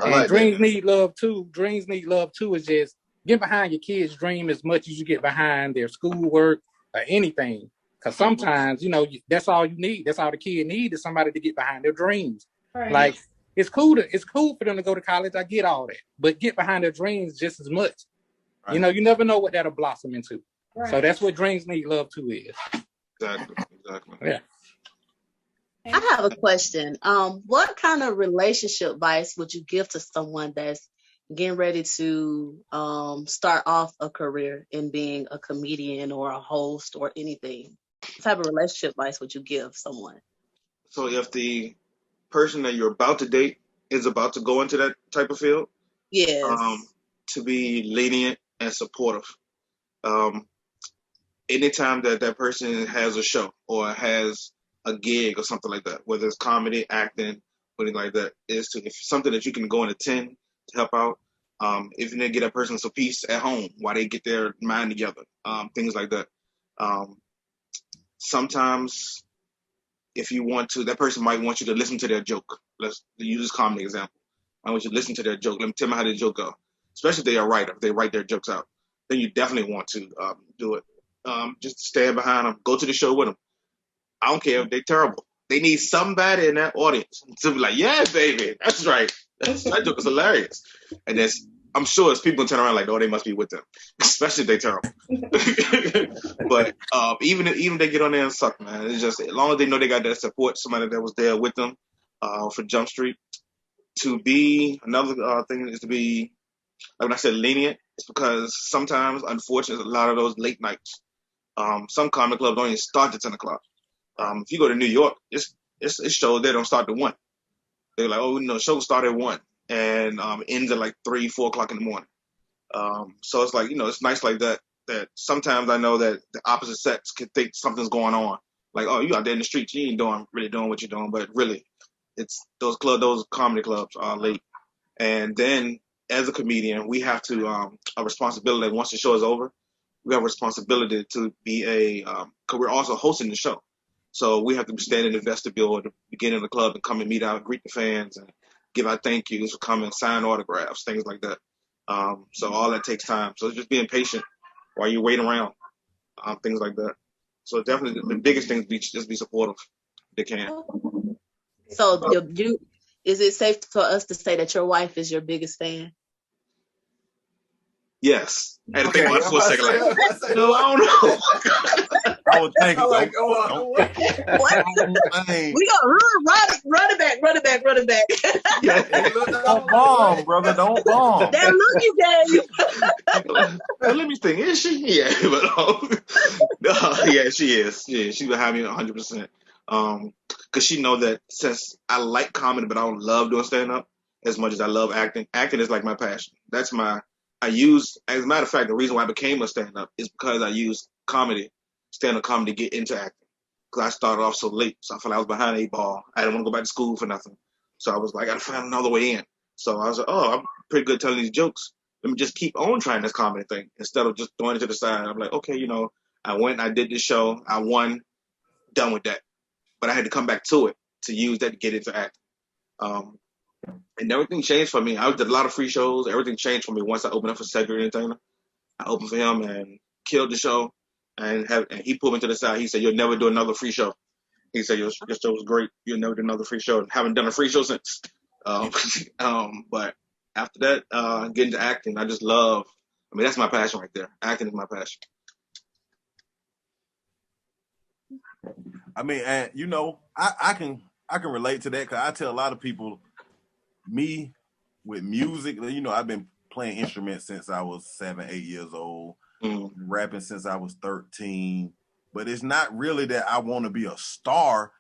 And dreams need love too. Dreams need love too is just get behind your kid's dream as much as you get behind their schoolwork or anything. Because sometimes, that's all you need. That's all the kid needs is somebody to get behind their dreams. Right. Like it's cool for them to go to college. I get all that, but get behind their dreams just as much. Right. You never know what that'll blossom into. Right. So that's what dreams need love too is. Exactly. Yeah. I have a question. What kind of relationship advice would you give to someone that's getting ready to start off a career in being a comedian or a host or anything? What type of relationship advice would you give someone? So if the person that you're about to date is about to go into that type of field, yes, to be lenient and supportive. Anytime that person has a show or has a gig or something like that, whether it's comedy, acting, anything like that, if something that you can go and attend to help out. If you need to get a person some peace at home while they get their mind together, things like that. Sometimes if you want to, that person might want you to listen to their joke. Let's use this comedy example. I want you to listen to their joke. Let me tell me how their joke go. Especially if they are a writer, if they write their jokes out, then you definitely want to do it. Just stand behind them, go to the show with them. I don't care if they're terrible. They need somebody in that audience to be like, yeah, baby, that's right. That joke is hilarious. And I'm sure it's people turn around like, oh, they must be with them, especially if they're terrible. But even if they get on there and suck, man, it's just as long as they know they got that support, somebody that was there with them for Jump Street. To be another thing is to be, like when I said lenient, it's because sometimes, unfortunately, a lot of those late nights. Some comedy clubs don't even start at 10 o'clock. If you go to New York, it's shows they don't start at 1. They're like, oh, shows start at 1 and ends at like 3, 4 o'clock in the morning. So it's like, it's nice like that. That sometimes I know that the opposite sex can think something's going on. Like, oh, you out there in the streets, you ain't really doing what you're doing, but really, it's those comedy clubs are late. And then as a comedian, we have to a responsibility. Once the show is over, we have a responsibility to be because we're also hosting the show. So we have to stand in the vestibule at the beginning of the club and come and meet out, greet the fans, and give our thank yous for coming, sign autographs, things like that. So all that takes time. So it's just being patient while you wait around, things like that. So definitely the biggest thing is just be supportive if they can. So is it safe for us to say that your wife is your biggest fan? Yes. I had to think about it for a second. Like, no, I don't know. I was thinking. Like, what? We got run it back. Yeah. Don't bomb, brother. Don't bomb. That look you gave. Let me think. Is she? Yeah, but yeah, she is. Yeah, she's behind me 100%. Because she know that since I like comedy, but I don't love doing stand up as much as I love acting. Acting is like my passion. As a matter of fact, the reason why I became a stand-up is because I used stand-up comedy to get into acting. Because I started off so late, so I felt like I was behind the 8 ball. I didn't want to go back to school for nothing. So I was like, I got to find another way in. So I was like, I'm pretty good telling these jokes. Let me just keep on trying this comedy thing instead of just throwing it to the side. I'm like, okay, I went, I did this show, I won, done with that. But I had to come back to it to use that to get into acting. And everything changed for me. I did a lot of free shows. Everything changed for me once I opened up for Cedric Entertainer. I opened for him and killed the show. And he pulled me to the side. He said, "You'll never do another free show." He said, "Your show was great. You'll never do another free show." And haven't done a free show since. But after that, getting to acting, I just love. That's my passion right there. Acting is my passion. And I can relate to that because I tell a lot of people. Me with music, I've been playing instruments since I was 7, 8 years old, rapping since I was 13. But it's not really that I want to be a star.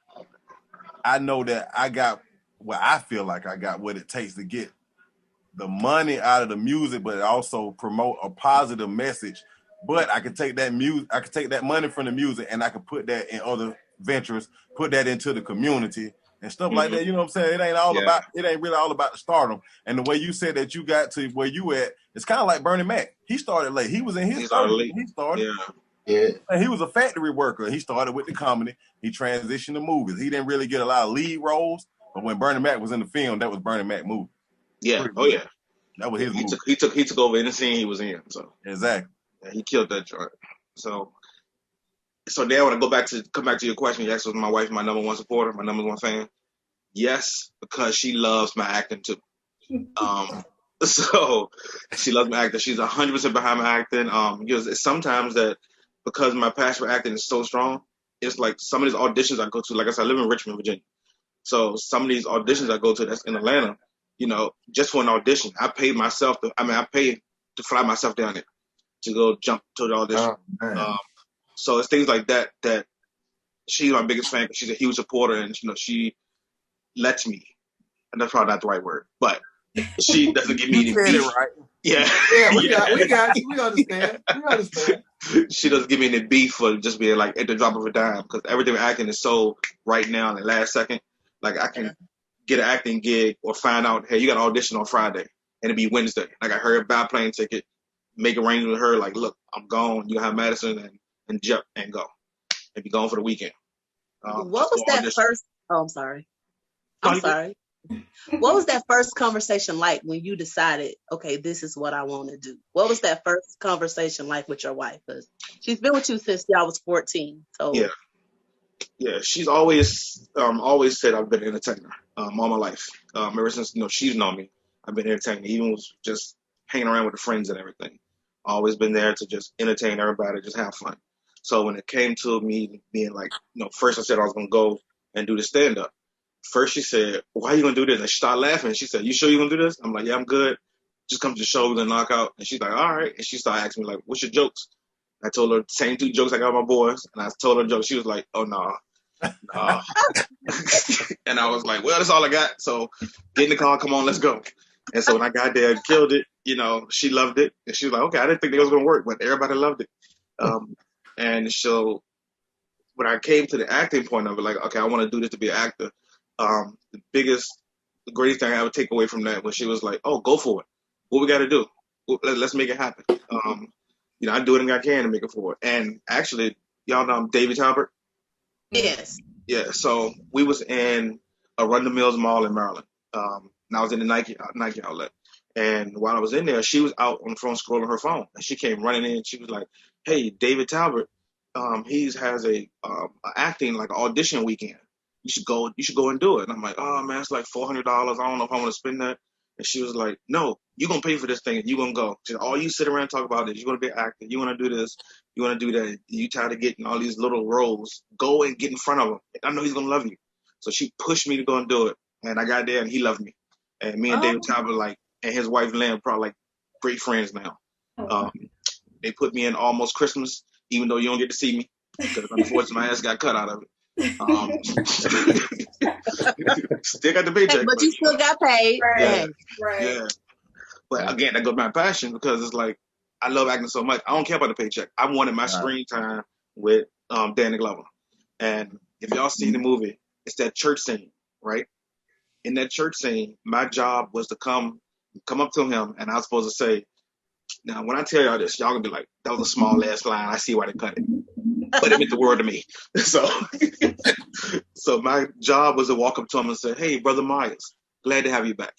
I know that I feel like I got what it takes to get the money out of the music, but also promote a positive message. But I could take that money from the music, and I could put that in other ventures, put that into the community and stuff like that. You know what I'm saying? It ain't really all about the stardom. And the way you said that you got to where you at, it's kind of like Bernie Mac. He started late. He was in his 30s. He started. Yeah. And he was a factory worker. He started with the comedy. He transitioned to movies. He didn't really get a lot of lead roles, but when Bernie Mac was in the film, that was Bernie Mac movie. Yeah. Oh yeah. That was his movie. He took over any scene he was in. So exactly. Yeah, he killed that joint. So now when I come back to your question, you asked was my wife my number one supporter, my number one fan. Yes, because she loves my acting too. So she loves my acting. She's 100% behind my acting. Because it's sometimes that because my passion for acting is so strong, it's like some of these auditions I go to, like I said, I live in Richmond, Virginia. So some of these auditions I go to that's in Atlanta, just for an audition, I paid to fly myself down there to go jump to the audition. So it's things like that she's my biggest fan because she's a huge supporter and she lets me, and that's probably not the right word, but she doesn't give me any beef. Right. Yeah. We got you. We understand. She doesn't give me any beef for just being like at the drop of a dime because everything with acting is so right now in the last second. Like I can get an acting gig or find out, hey, you got an audition on Friday and it'd be Wednesday. Like I heard buy a plane ticket, make arrangements with her. Like, look, I'm gone. You have Madison and jump and go and be gone for the weekend. What was that first? Oh, I'm sorry. What was that first conversation like when you decided, okay, this is what I want to do? What was that first conversation like with your wife? Because she's been with you since y'all was 14. So yeah, she's always said I've been an entertainer all my life. Ever since she's known me, I've been entertaining. Even just hanging around with the friends and everything. Always been there to just entertain everybody, just have fun. So when it came to me being like, first I said I was gonna go and do the stand up. First she said, why are you gonna do this? And she started laughing. She said, you sure you're gonna do this? I'm like, yeah, I'm good. Just come to the show and knock out. And she's like, all right. And she started asking me like, what's your jokes? I told her the same 2 jokes I got with my boys. And I told her jokes. She was like, oh, nah. And I was like, well, that's all I got. So get in the car. Come on, let's go. And so when I got there and killed it, she loved it. And she was like, okay, I didn't think it was going to work, but everybody loved it. And so when I came to the acting point of it, like, okay, I want to do this to be an actor. The greatest thing I would take away from that was she was like, oh, go for it. What we got to do? Let's make it happen. I do anything I can to make it forward. And actually, y'all know David Talbert? Yes. Yeah, so we was in a Run the Mills Mall in Maryland. And I was in the Nike outlet. And while I was in there, she was out on the phone scrolling her phone. And she came running in. She was like, hey, David Talbert, he has a acting like audition weekend. You should go and do it. And I'm like, oh man, it's like $400. I don't know if I want to spend that. And she was like, no, you're going to pay for this thing and you're going to go. She said, all you sit around and talk about is you want to be an actor, you want to do this, you want to do that. You tired of getting all these little roles. Go and get in front of him. I know he's going to love you. So she pushed me to go and do it. And I got there and he loved me. And me and David Talbot, and his wife Lynn, probably great friends now. They put me in Almost Christmas, even though you don't get to see me. Because unfortunately my ass got cut out of it. Still got the paycheck, but you still got paid. Right. Yeah. But again, that goes my passion because it's like I love acting so much. I don't care about the paycheck. I wanted my screen time with Danny Glover. And if y'all see the movie, it's that church scene, right? In that church scene, my job was to come up to him, and I was supposed to say, now when I tell y'all this, y'all gonna be like, that was a small ass line. I see why they cut it. But it meant the world to me. So my job was to walk up to him and say, hey, Brother Myers, glad to have you back.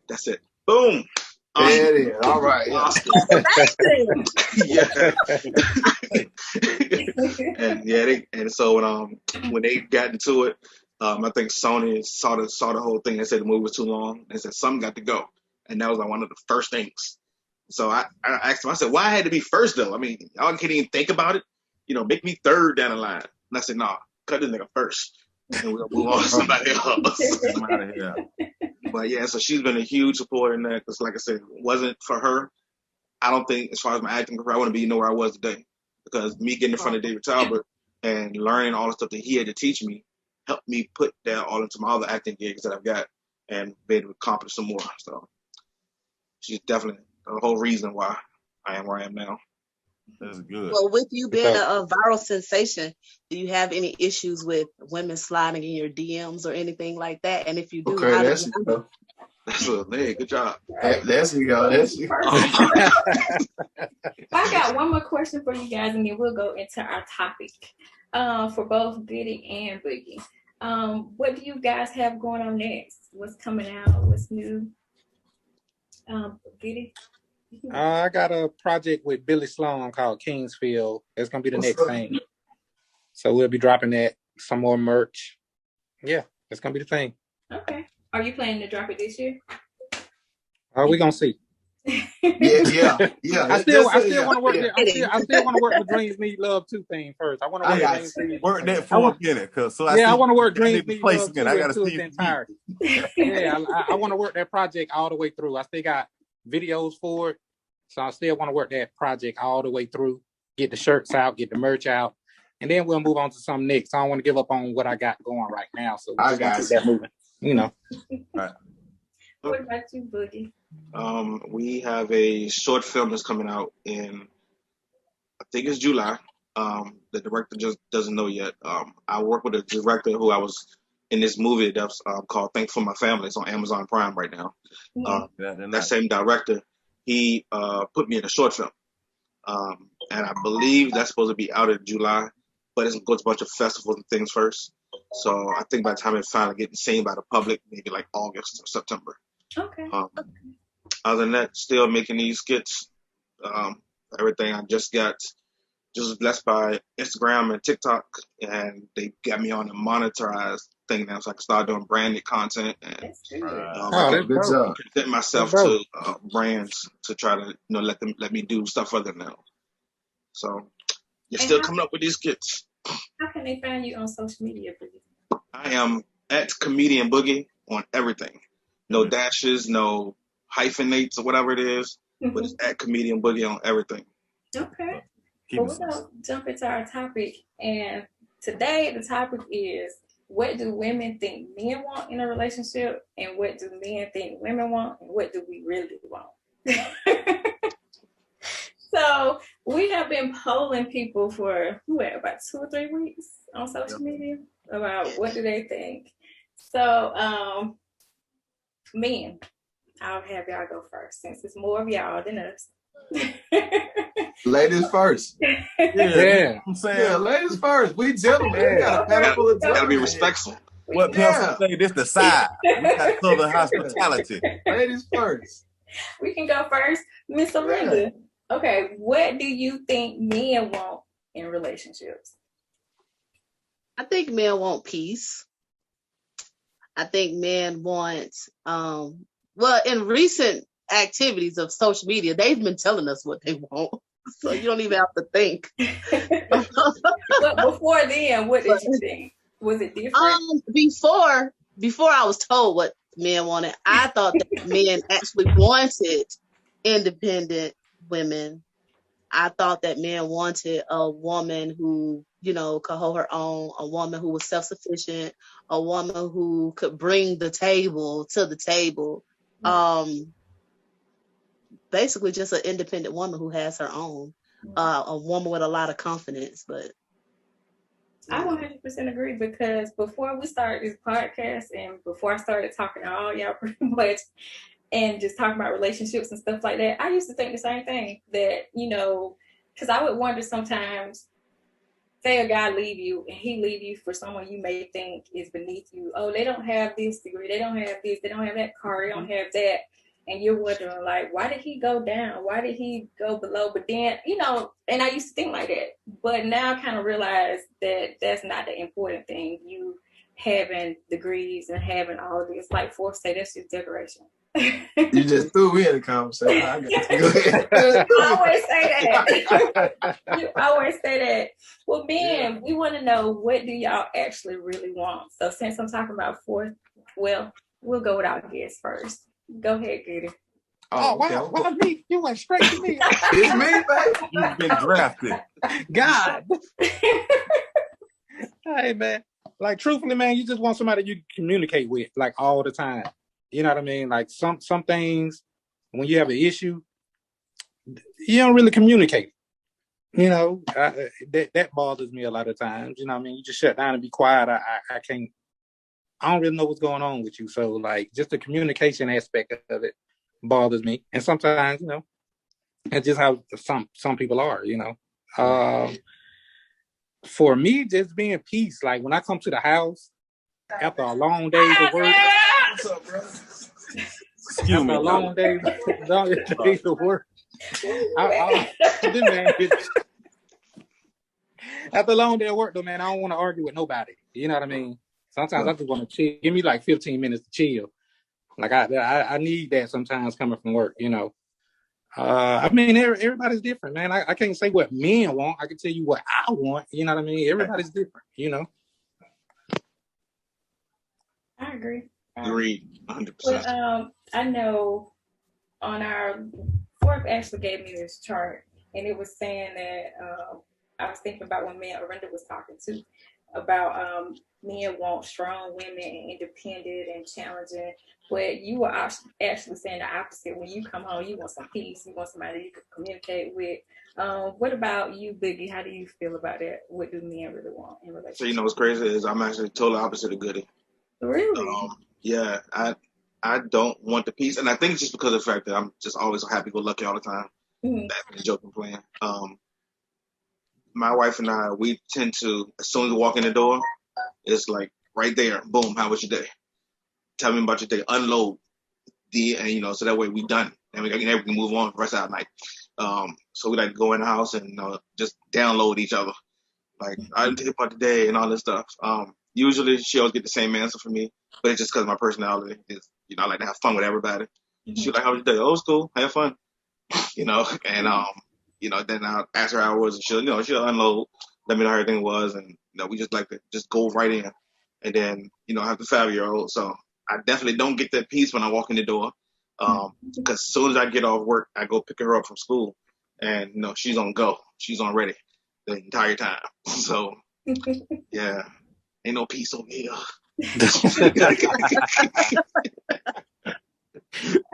That's it. Boom. There it is. All right. Yeah. And so when they got into it, I think Sony saw the whole thing and said the movie was too long and said something got to go. And that was like one of the first things. So I asked him, I said, why I had to be first though? I mean, y'all can't even think about it. Make me third down the line. And I said, nah, cut this nigga first. And we'll move on to somebody else. But yeah, so she's been a huge supporter in that. Because like I said, it wasn't for her. I don't think, as far as my acting career, I wouldn't be where I was today. Because me getting in front of David Talbot and learning all the stuff that he had to teach me helped me put that all into my other acting gigs that I've got and be able to accomplish some more. So she's definitely the whole reason why I am where I am now. That's good. Well, with you being a viral sensation, do you have any issues with women sliding in your DMs or anything like that? And if you do, how do you handle it? That's a good job. That's you go. That's you. I got one more question for you guys, and then we'll go into our topic for both Goodie and Boogie. What do you guys have going on next? What's coming out? What's new? Goodie? I got a project with Billy Sloan called Kingsfield. It's gonna be the next thing. So we'll be dropping that, some more merch. Yeah, it's gonna be the thing. Okay. Are you planning to drop it this year? We're gonna see. Yeah. I still want to work. I still want to work with Dreams Need Love 2 thing first. I want to work that for a minute, I want to work Dreams Need Love 2 I gotta into see its entirety. Yeah, I want to work that project all the way through. I still got videos for it, so I still want to work that project all the way through. Get the shirts out, get the merch out, and then we'll move on to something next. I don't want to give up on what I got going right now, so I got that moving. Right. What about you, Boogie? We have a short film that's coming out in, I think it's July. The director just doesn't know yet. I work with a director who I was in this movie that's called Thanks for My Family. It's on Amazon Prime right now. That same director, he put me in a short film. And I believe that's supposed to be out in July, but it's going to go to a bunch of festivals and things first. So I think by the time it's finally getting seen by the public, maybe like August or September. Okay. Other than that, still making these skits. Everything I just blessed by Instagram and TikTok, and they got me on a monetized thing now, so I can start doing branded content and good job. present myself to brands to try to let me do stuff other than that. So you're still coming up with these skits. How can they find you on social media, Boogie? I am at Comedian Boogie on everything. No dashes, no hyphenates or whatever it is, but it's at Comedian Boogie on everything. Okay. Well, we're going to jump into our topic. And today the topic is, what do women think men want in a relationship? And what do men think women want? And what do we really want? So we have been polling people for about 2 or 3 weeks on social media about what do they think. So men, I'll have y'all go first since it's more of y'all than us. Ladies first. Yeah. I'm saying, Yeah, ladies first. We gentlemen. We got a panel full of gentlemen. Gotta be respectful. what Pimp say, this the side. We got Southern hospitality. Ladies first. We can go first. Miss Orinda. Okay, what do you think men want in relationships? I think men want peace. I think men want, well, in recent activities of social media, they've been telling us what they want. So you don't even have to think. But before then, what did you think? Was it different? Before I was told what men wanted, I thought that men actually wanted independent women. I thought that men wanted a woman who, could hold her own, a woman who was self-sufficient, a woman who could bring the table to the table. Basically just an independent woman who has her own, a woman with a lot of confidence. But I 100% agree, because before we started this podcast and before I started talking to all y'all pretty much and just talking about relationships and stuff like that, I used to think the same thing, that, because I would wonder sometimes, say a guy leave you and he leave you for someone you may think is beneath you. Oh, they don't have this degree, they don't have this, they don't have that car, they don't have that. And you're wondering, like, why did he go down? Why did he go below? But then, and I used to think like that. But now I kind of realize that that's not the important thing. You having degrees and having all of this, like Forrest said, that's just decoration. You just threw me in the conversation. I got to go ahead. I always say that. You always say that. Well, men, we want to know, what do y'all actually really want? So since I'm talking about Forrest, well, we'll go with our guests first. Go ahead, Goodie. Oh, wow. Well, me. You went straight to me. It's me, baby. You've been drafted. God. Hey, man. Like, truthfully, man, you just want somebody you communicate with, like, all the time. You know what I mean? Like, some things when you have an issue, you don't really communicate. You know, that bothers me a lot of times. You know what I mean? You just shut down and be quiet. I can't, I don't really know what's going on with you. So like just the communication aspect of it bothers me. And sometimes, you know, it's just how some people are, you know. For me, just being peace. Like when I come to the house after a long day of work. What's up, bro? After a long day of work. After a long day of work, though, man, I don't want to argue with nobody. You know what I mean? Sometimes I just want to chill. Give me like 15 minutes to chill. Like I need that sometimes coming from work. You know. I mean, everybody's different, man. I can't say what men want. I can tell you what I want. You know what I mean? Everybody's different. You know. I agree. Agreed, 100%. But I know on our Forbes actually gave me this chart, and it was saying that I was thinking about when me and Arenda was talking too about men want strong women and independent and challenging, but you were actually saying the opposite. When you come home, you want some peace. You want somebody you can communicate with. What about you, Boogie? How do you feel about that? What do men really want in relationships? So you know what's crazy is I'm actually totally opposite of Goodie. Really? Yeah, I don't want the peace, and I think it's just because of the fact that I'm just always so happy-go-lucky all the time. That's joking, playing. My wife and I, we tend to, as soon as we walk in the door, it's like right there, boom. How was your day? Tell me about your day. Unload and you know, so that way we done, and we can move on the rest of our night. So we like to go in the house and just download each other. Like I didn't tell you about the day and all this stuff. Usually she always get the same answer from me, but it's just because my personality is, you know, I like to have fun with everybody. She's like, how was your day? Oh, it's cool. Have fun. You know, and you know, then I'll ask her how it was, and she'll unload, let me know how everything was, and you know, we just like to just go right in. And then, you know, I have the 5-year-old, so I definitely don't get that peace when I walk in the door. Because as soon as I get off work, I go pick her up from school, and you know, she's on go, she's on ready the entire time. So yeah, ain't no peace over here. I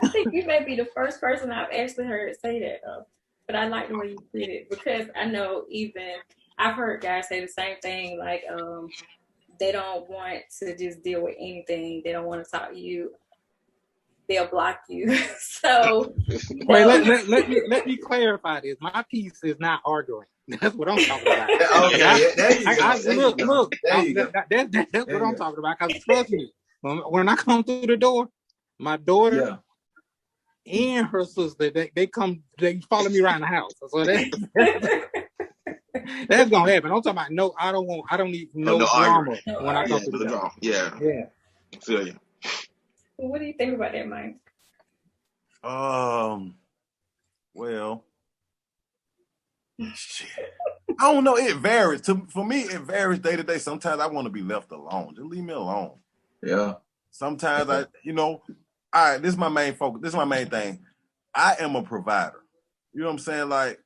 think you may be the first person I've actually heard say that, though. But I like the way you put it, because I know even I've heard guys say the same thing, like they don't want to just deal with anything. They don't want to talk to you. They'll block you. So wait, let me clarify this. My piece is not arguing. That's what I'm talking about. Look, that's what I'm talking about. Because trust me, when I come through the door, my daughter and her sister, they follow me around the house. So that's gonna happen. I'm talking about I don't need no drama when I come through the door. Yeah. I feel you. What do you think about that, Mike? Well, shit. I don't know. It varies. For me, it varies day to day. Sometimes I want to be left alone. Just leave me alone. Yeah. Sometimes all right, this is my main focus. This is my main thing. I am a provider. You know what I'm saying? Like,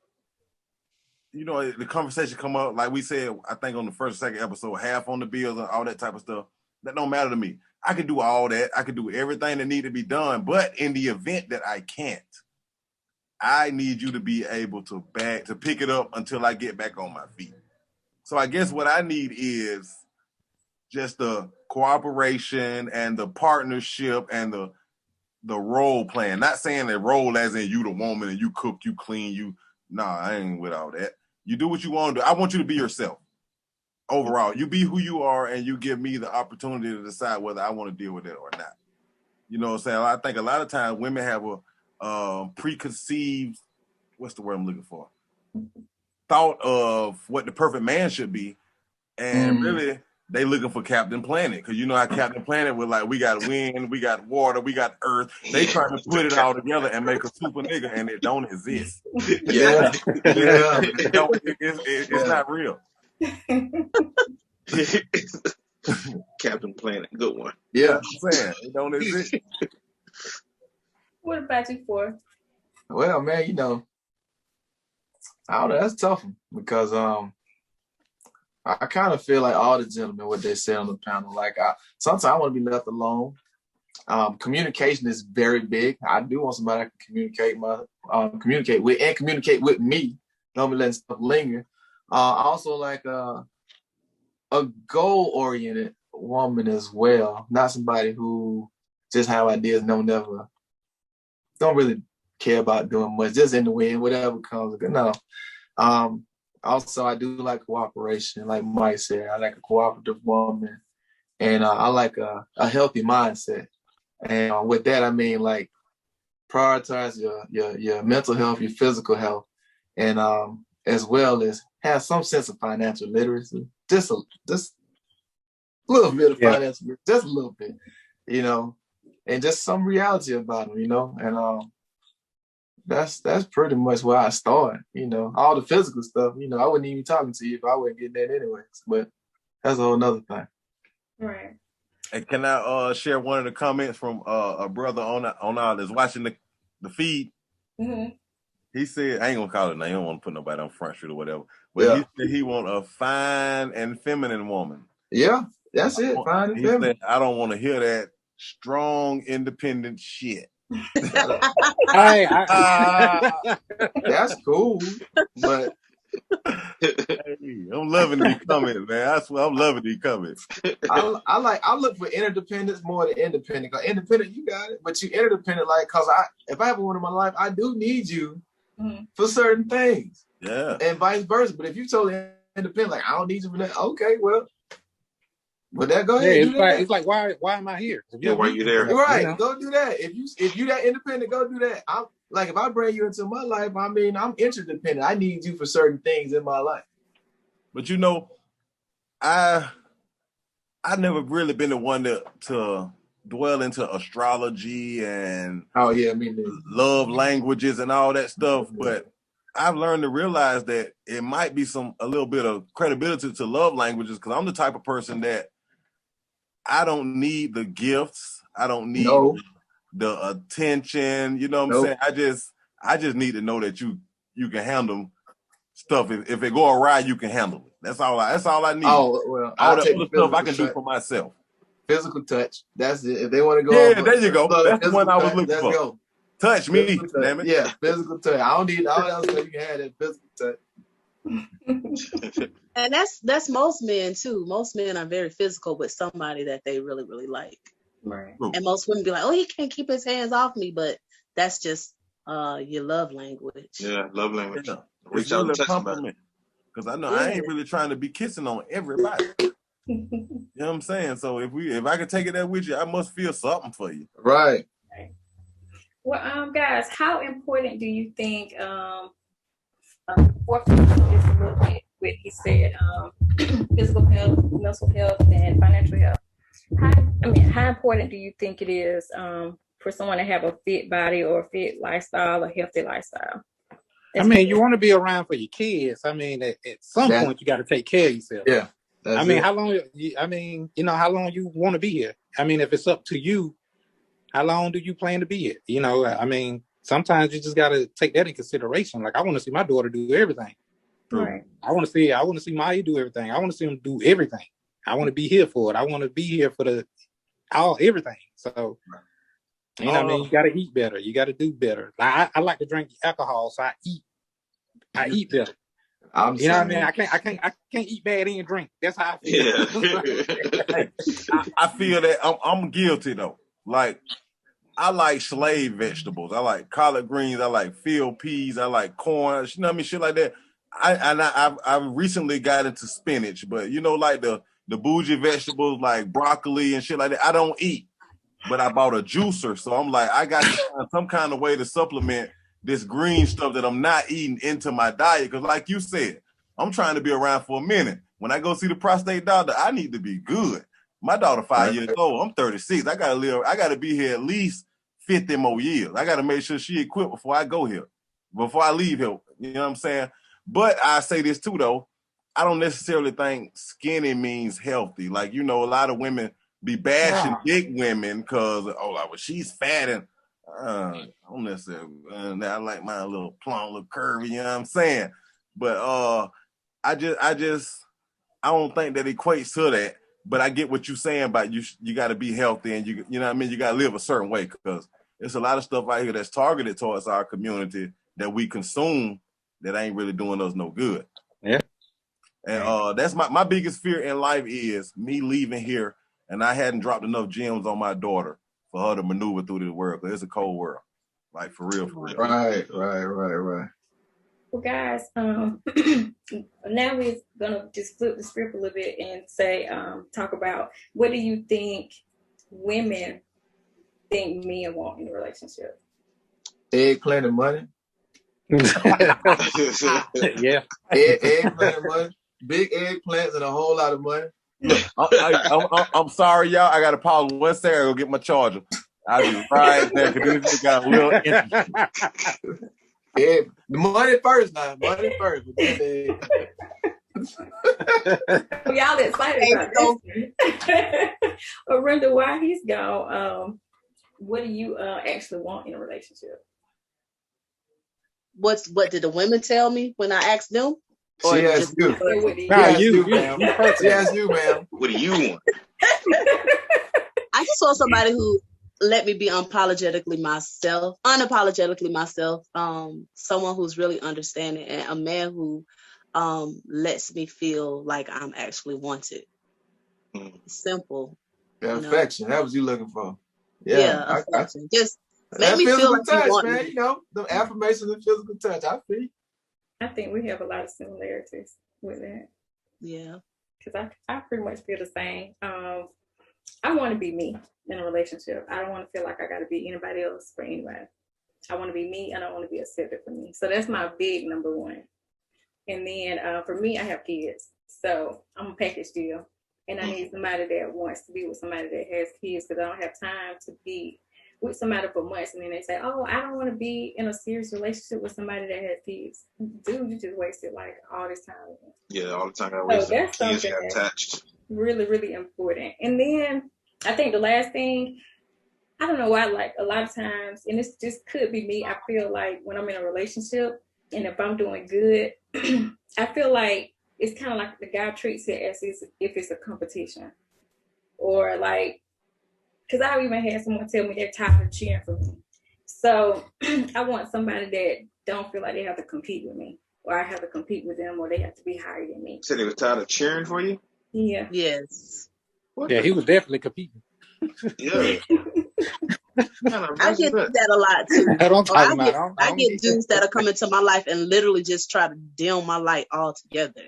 you know, the conversation come up, like we said, I think on the first or second episode, half on the bills and all that type of stuff. That don't matter to me. I can do all that. I can do everything that need to be done. But in the event that I can't, I need you to be able to pick it up until I get back on my feet. So I guess what I need is just the cooperation and the partnership and the role playing. Not saying that role as in you the woman and you cook, you clean, I ain't with all that. You do what you want to do. I want you to be yourself. Overall, you be who you are, and you give me the opportunity to decide whether I want to deal with it or not. You know what I'm saying? I think a lot of times women have a preconceived, what's the word I'm looking for? Thought of what the perfect man should be, and really they looking for Captain Planet, because you know how Captain Planet was like, we got wind, we got water, we got earth. They trying to put it all together and make a super nigga, and it don't exist. Yeah. It's not real. Captain Planet, good one. Yeah. I'm saying it don't exist. What about you, for? Well, man, you know, I don't know. That's tough because I kind of feel like all the gentlemen, what they say on the panel, like sometimes I want to be left alone, Communication is very big. I do want somebody I can communicate with and communicate with me. Don't be letting stuff linger. I also like a goal-oriented woman as well. Not somebody who just have ideas, don't really care about doing much, just in the wind, whatever comes. No. Also, I do like cooperation. Like Mike said, I like a cooperative woman, and I like a healthy mindset. And with that, I mean like prioritize your mental health, your physical health, and as well as have some sense of financial literacy. Just a little bit of financial, just a little bit, and just some reality about them, and that's pretty much where I start. All the physical stuff, I wouldn't even be talking to you if I wasn't getting that anyways. But that's a whole nother thing. Right. And can I share one of the comments from a brother on our that's watching the feed? Mm-hmm. He said, I ain't gonna call it now. You don't want to put nobody on Front Street or whatever. But he said he want a fine and feminine woman. Yeah, that's it. Fine and feminine. Said, I don't want to hear that strong, independent shit. Hey, that's cool, but hey, I'm loving these comments, man. I swear, I'm loving these comments. I look for interdependence more than independent. Cause independent, you got it, but you interdependent, cause if I have one in my life, I do need you for certain things. Yeah, and vice versa. But if you totally independent, I don't need you for that. Okay, well. But go ahead. It's like why am I here? Why you there? Right, go do that. If you that independent, go do that. If I bring you into my life, I'm interdependent. I need you for certain things in my life. But I never really been the one to dwell into astrology and love languages and all that stuff. But I've learned to realize that it might be a little bit of credibility to love languages, because I'm the type of person that I don't need the gifts. I don't need the attention. You know what I'm saying? I just need to know that you can handle stuff. If it go awry, you can handle it. That's all I need. Oh, well, all the other stuff I can do for myself. Physical touch. That's it. If they want to go, there you go. That's the one I was looking for. Go. Touch me, damn it. Yeah, physical touch. I don't need all else, so you can have that physical touch. And that's most men too. Most men are very physical with somebody that they really, really like. Right. And most women be like, oh, he can't keep his hands off me, but that's just your love language. Yeah, love language. Yeah. Reach out and touch somebody. Because I know I ain't really trying to be kissing on everybody. You know what I'm saying? So if I can take it there with you, I must feel something for you. Right. Well, guys, how important do you think for just a little bit what he said, physical health, mental health, and financial health? How important do you think it is for someone to have a fit body or a fit lifestyle, a healthy lifestyle? You want to be around for your kids. At some point you got to take care of yourself. Yeah. How long? How long you want to be here? If it's up to you, how long do you plan to be here? Sometimes you just got to take that in consideration. Like, I want to see my daughter do everything. Right. I want to see Maya do everything. I want to see them do everything. I want to be here for it. I want to be here for everything. So, you got to eat better. You got to do better. I like to drink alcohol, so I eat better. I can't eat bad and drink. That's how I feel. Yeah. I feel that I'm guilty though. Like, I like slave vegetables. I like collard greens. I like field peas. I like corn. You know what I mean? Shit like that. I've recently got into spinach, but like the bougie vegetables like broccoli and shit like that, I don't eat. But I bought a juicer, so I'm like, I got to find some kind of way to supplement this green stuff that I'm not eating into my diet. Because like you said, I'm trying to be around for a minute. When I go see the prostate doctor, I need to be good. My daughter 5 years old. I'm 36. I gotta be here at least 50 more years. I gotta make sure she equipped before I go here, before I leave here. You know what I'm saying? But I say this too though. I don't necessarily think skinny means healthy. Like, a lot of women be bashing big women because she's fat and I don't necessarily. I like mine a little plump, a little curvy. You know what I'm saying? But I don't think that equates to that. But I get what you're saying about you got to be healthy and you know what I mean? You got to live a certain way because there's a lot of stuff out here that's targeted towards our community that we consume that ain't really doing us no good. Yeah. And that's my biggest fear in life is me leaving here and I hadn't dropped enough gems on my daughter for her to maneuver through this world because it's a cold world. Like for real, for real. Right. Well, guys, now we're gonna just flip the script a little bit and say, talk about what do you think women think men want in a relationship? Eggplant and money. Yeah. Eggplant and money. Big eggplants and a whole lot of money. I'm sorry, y'all. I got to pause 1 second. Go get my charger. I'll be right there because this got a little interesting. Yeah, the money first now. Money first. Well, y'all excited about this. Arinda, while he's gone, what do you actually want in a relationship? What did the women tell me when I asked them? She asked you. You, ma'am. She asked you, ma'am. What do you want? I just want somebody who let me be unapologetically myself. Someone who's really understanding and a man who lets me feel like I'm actually wanted. Simple. Yeah, affection. That was you looking for. Yeah, affection. Just make me feel like touch, you want man. me. You know, the affirmations and physical touch. I feel. I think we have a lot of similarities with that. Yeah. Because I pretty much feel the same. I want to be me in a relationship. I don't want to feel like I got to be anybody else for anybody. I want to be me and I want to be accepted for me. So that's my big number one. And then for me, I have kids. So I'm a package deal. And I need somebody that wants to be with somebody that has kids because I don't have time to be with somebody for months. And then they say, oh, I don't want to be in a serious relationship with somebody that has kids. Dude, you just wasted like all this time. Yeah, all the time I wasted. So that's Kids something got that's attached. really, really important. And then I think the last thing, I don't know why, like a lot of times, and this just could be me, I feel like when I'm in a relationship and if I'm doing good, I feel like it's kind of like the guy treats it as if it's a competition. Or like, because I even had someone tell me they're tired of cheering for me. So I want somebody that don't feel like they have to compete with me or I have to compete with them or they have to be higher than me. So they was tired of cheering for you? Yeah. Yes. Yeah, he was definitely competing. Yeah. I get that a lot too. I don't talk about. I get dudes that'll come into my life and literally just try to dim my light altogether.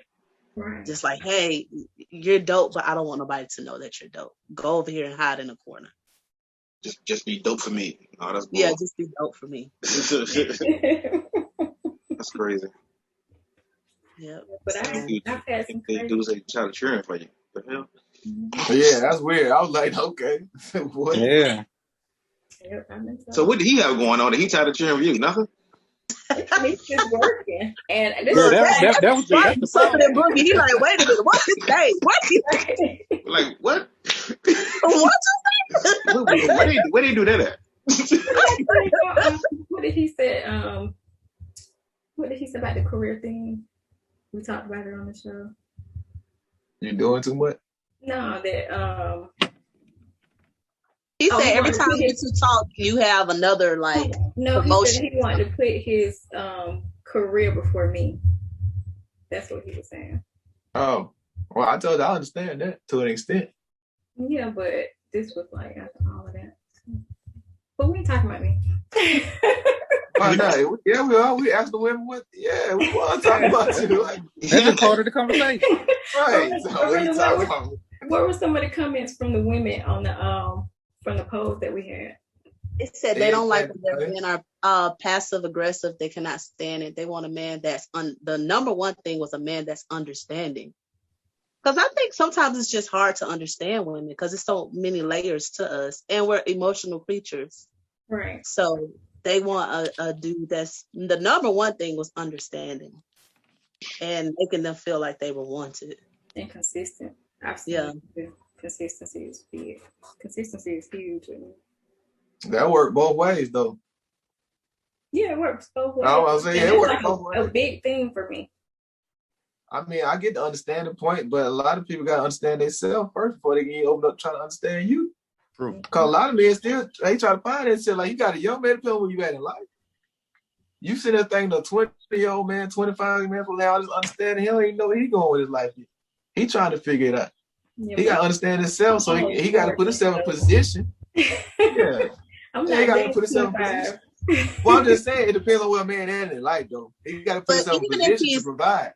Right. Just like, hey, you're dope, but I don't want nobody to know that you're dope. Go over here and hide in a corner. Just be dope for me. Oh, that's yeah, just be dope for me. That's crazy. Yeah, but I've had some crazy dudes that try to cheering for you. The hell? Yeah, that's weird. I was like, okay, what? Yeah. So what did he have going on? That he tried to cheer for you? Nothing. He's just working, and this that was that's the something Boogie. He like, wait a minute, what's his name? What? Like what? What? Where did he do that at? What did he say? What did he say about the career thing? We talked about it on the show. You doing too much? No, that he said every time you two talk, you have another like promotion. He said he wanted to put his career before me. That's what he was saying. Oh, well, I told you I understand that to an extent. Yeah, but this was like after all of that. But we ain't talking about me. Oh, no. Yeah, we are. We asked the women what. Yeah, we want to talk about you. Like, that's just part of the conversation. Right. So what are you talking about? What were some of the comments from the women on the from the polls that we had? It said they don't like when their men are passive aggressive. They cannot stand it. They want a man that's the number one thing was a man that's understanding. Because I think sometimes it's just hard to understand women because there's so many layers to us and we're emotional creatures. Right. So they want a dude that's the number one thing was understanding and making them feel like they were wanted. And consistent. Absolutely. Yeah. Consistency is big. Consistency is huge. That worked both ways though. Yeah, it works both ways. I was saying it worked both ways. A big thing for me. I mean, I get to understand the point, but a lot of people gotta understand themselves first before they can open up trying to understand you. True. Because a lot of men still they try to find it. Like you got a young man to tell where you at in life. You sit there thinking a 20-year-old man, 25 man from all this understanding, he don't even know where he going with his life. He trying to figure it out. Yeah, he gotta understand himself, so he gotta put himself in position. Yeah. He gotta put himself in position. Well, I'm just saying it depends on where a man is in life though. He gotta put himself in position to provide.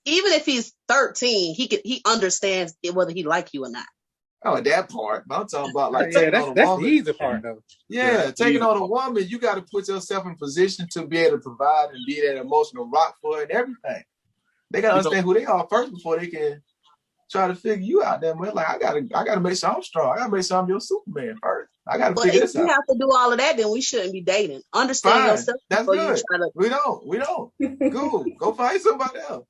Even if he's 13, he understands whether he like you or not. Oh, that part. But I'm talking about like that's the easy part though. Yeah, taking on a woman, you got to put yourself in position to be able to provide and be that emotional rock for her and everything. They got to understand who they are first before they can try to figure you out. There, man. Like I gotta make sure I'm strong. I gotta make sure I'm your Superman first. I gotta figure this out. But if you have to do all of that, then we shouldn't be dating. Understand yourself. That's good. We don't. Cool. Go find somebody else.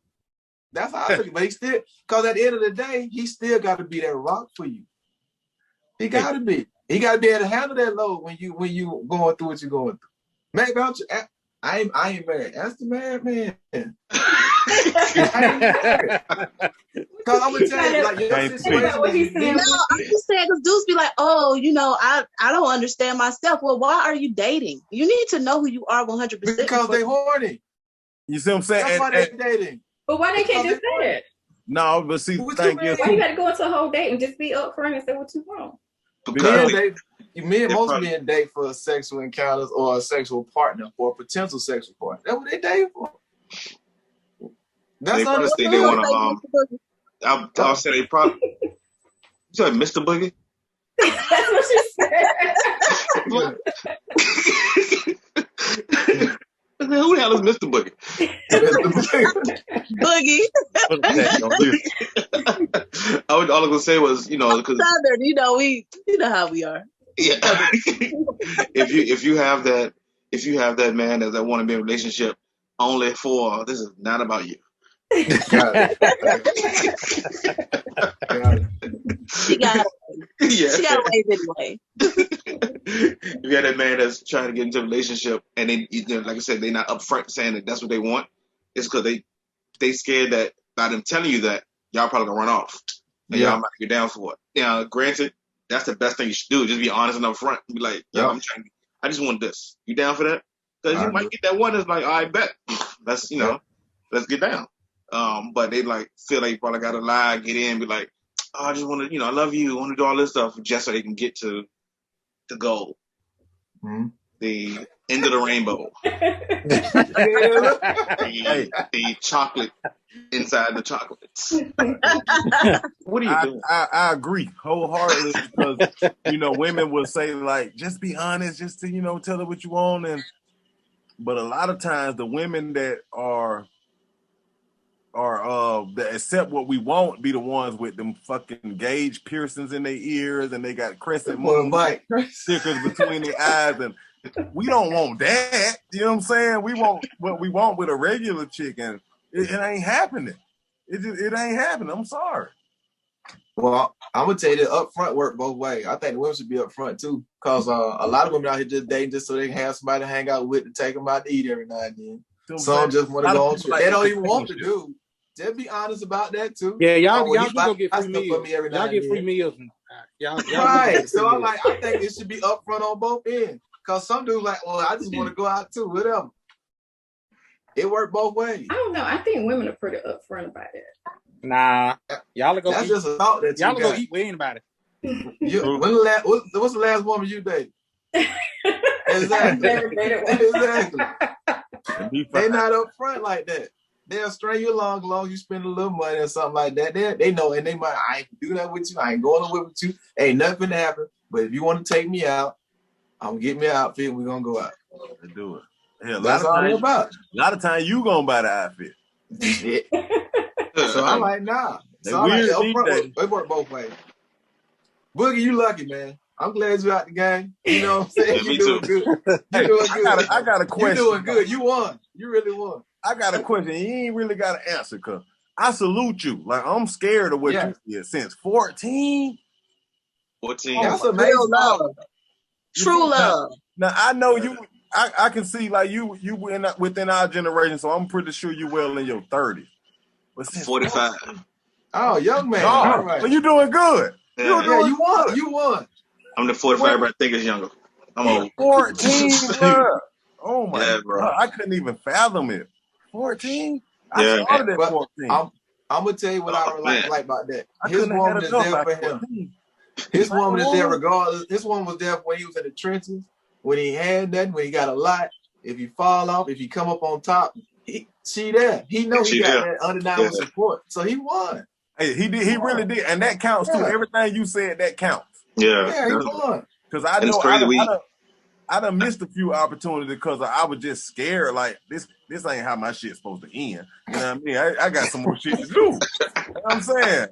That's how I think. But he still, because at the end of the day, he still got to be that rock for you. He got to be. He got to be able to handle that load when you going through what you're going through. Man, I ain't married. That's the married man. Because I'm gonna tell you, like your situation. No, I'm just saying, because dudes be like, oh, I don't understand myself. Well, why are you dating? You need to know who you are 100%. Because they horny. You see what I'm saying? That's why they dating. But why they can't just say that? No, but see, the thing is, why you got to go into a whole date and just be upfront and say what you want? Because most men date for sexual encounters or a sexual partner or a potential sexual partner. That's what they date for. That's not they want to. I'll say they probably. You said Mr. Boogie. That's what she said. Who the hell is Mr. Boogie? Boogie. All I was gonna say was, because Southern, you know how we are. Yeah. if you have that man that want to be in a relationship only for this is not about you. Got it. She got ways anyway. If you have that man that's trying to get into a relationship and they, like I said, they're not upfront saying that that's what they want, it's because they scared that by them telling you that y'all probably gonna run off and y'all might get down for it. Now, granted, that's the best thing you should do. Just be honest and upfront. Be like, yo, I just want this. You down for that? Because you might get that one that's like, I bet. Let's let's get down. But they feel like you probably gotta lie, get in, be like, oh, I just want to, I love you, I want to do all this stuff just so they can get to the goal. Mm-hmm. The end of the rainbow. the chocolate inside the chocolates. What are you doing? I agree wholeheartedly because, women will say just be honest, just to, tell her what you want. But a lot of times the women that are that accept what we want be the ones with them fucking gauge piercings in their ears and they got crescent moon stickers between their eyes, and we don't want that. You know what I'm saying? We want what we want with a regular chick, and it ain't happening. It ain't happening. I'm sorry. Well, I'm gonna tell you that upfront work both ways. I think the women should be upfront too, because a lot of women out here just dating just so they can have somebody to hang out with to take them out to eat every now and then. Some just want to go on trip. They don't even want to do. Just be honest about that too. Yeah, y'all go get free meals. Y'all get free meals. Right. So I'm like, I think it should be upfront on both ends. Because some dudes well, I just want to go out too, whatever. It worked both ways. I don't know. I think women are pretty upfront about it. Nah, y'all go. That's just a thought that y'all go eat with anybody. What's the last woman you dated? Exactly. Exactly. They not upfront like that. They'll string you along long you spend a little money or something like that. They know, and they might, I ain't do that with you. I ain't going away with you. Ain't nothing to happen. But if you want to take me out, I'm gonna get me an outfit and we're gonna go out. Let's do it. Yeah, that's all it's about. A lot of times you gonna buy the outfit. Shit. So I'm like, nah. So they work both ways. Boogie, you lucky, man. I'm glad you're out the game. You know what I'm saying? You doing good. You doing good. I got a question. You doing good. You won. You really won. I got a question. You ain't really got an answer, cause I salute you. I'm scared of what you did since 14. 14. That's amazing. Love. True love. Now I know you. I can see you within our generation, so I'm pretty sure you well in your 30s. 45. Oh, young man. Oh, All right. so you doing good. Yeah. You won. You won. I'm the 45, but I think it's younger. I'm old. 14, bro. Oh my bro. God. I couldn't even fathom it. 14? Yeah. I started at 14. I'm gonna tell you what I like about that. His woman is there for him. His woman is there regardless. His woman was there when he was in the trenches, when he had nothing, when he got a lot. If you fall off, if you come up on top, she there. He know he got that undeniable support. So he won. Hey, he did. He really did, and that counts too. Everything you said, that counts. Yeah, he won. Because I know I done missed a few opportunities because I was just scared. Like this ain't how my shit's supposed to end. You know what I mean? I got some more shit to do. You know what I'm saying?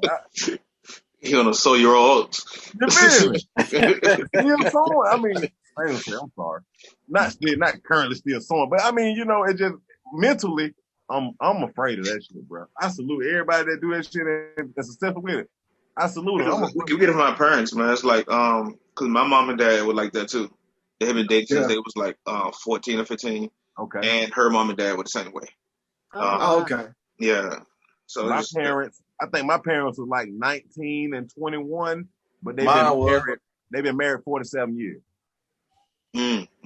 He gonna sow your oats. You feel me? I mean, I'm sorry. Not currently still sowing, but I mean, it just mentally, I'm afraid of that shit, bro. I salute everybody that do that shit and that's successful with it. I salute them. We get it from my parents, man. It's like, cause my mom and dad were like that too. They have been dating since they was like 14 or 15. Okay. And her mom and dad were the same way. Okay. Yeah. So I think my parents were like 19 and 21, but they've been married 47 years.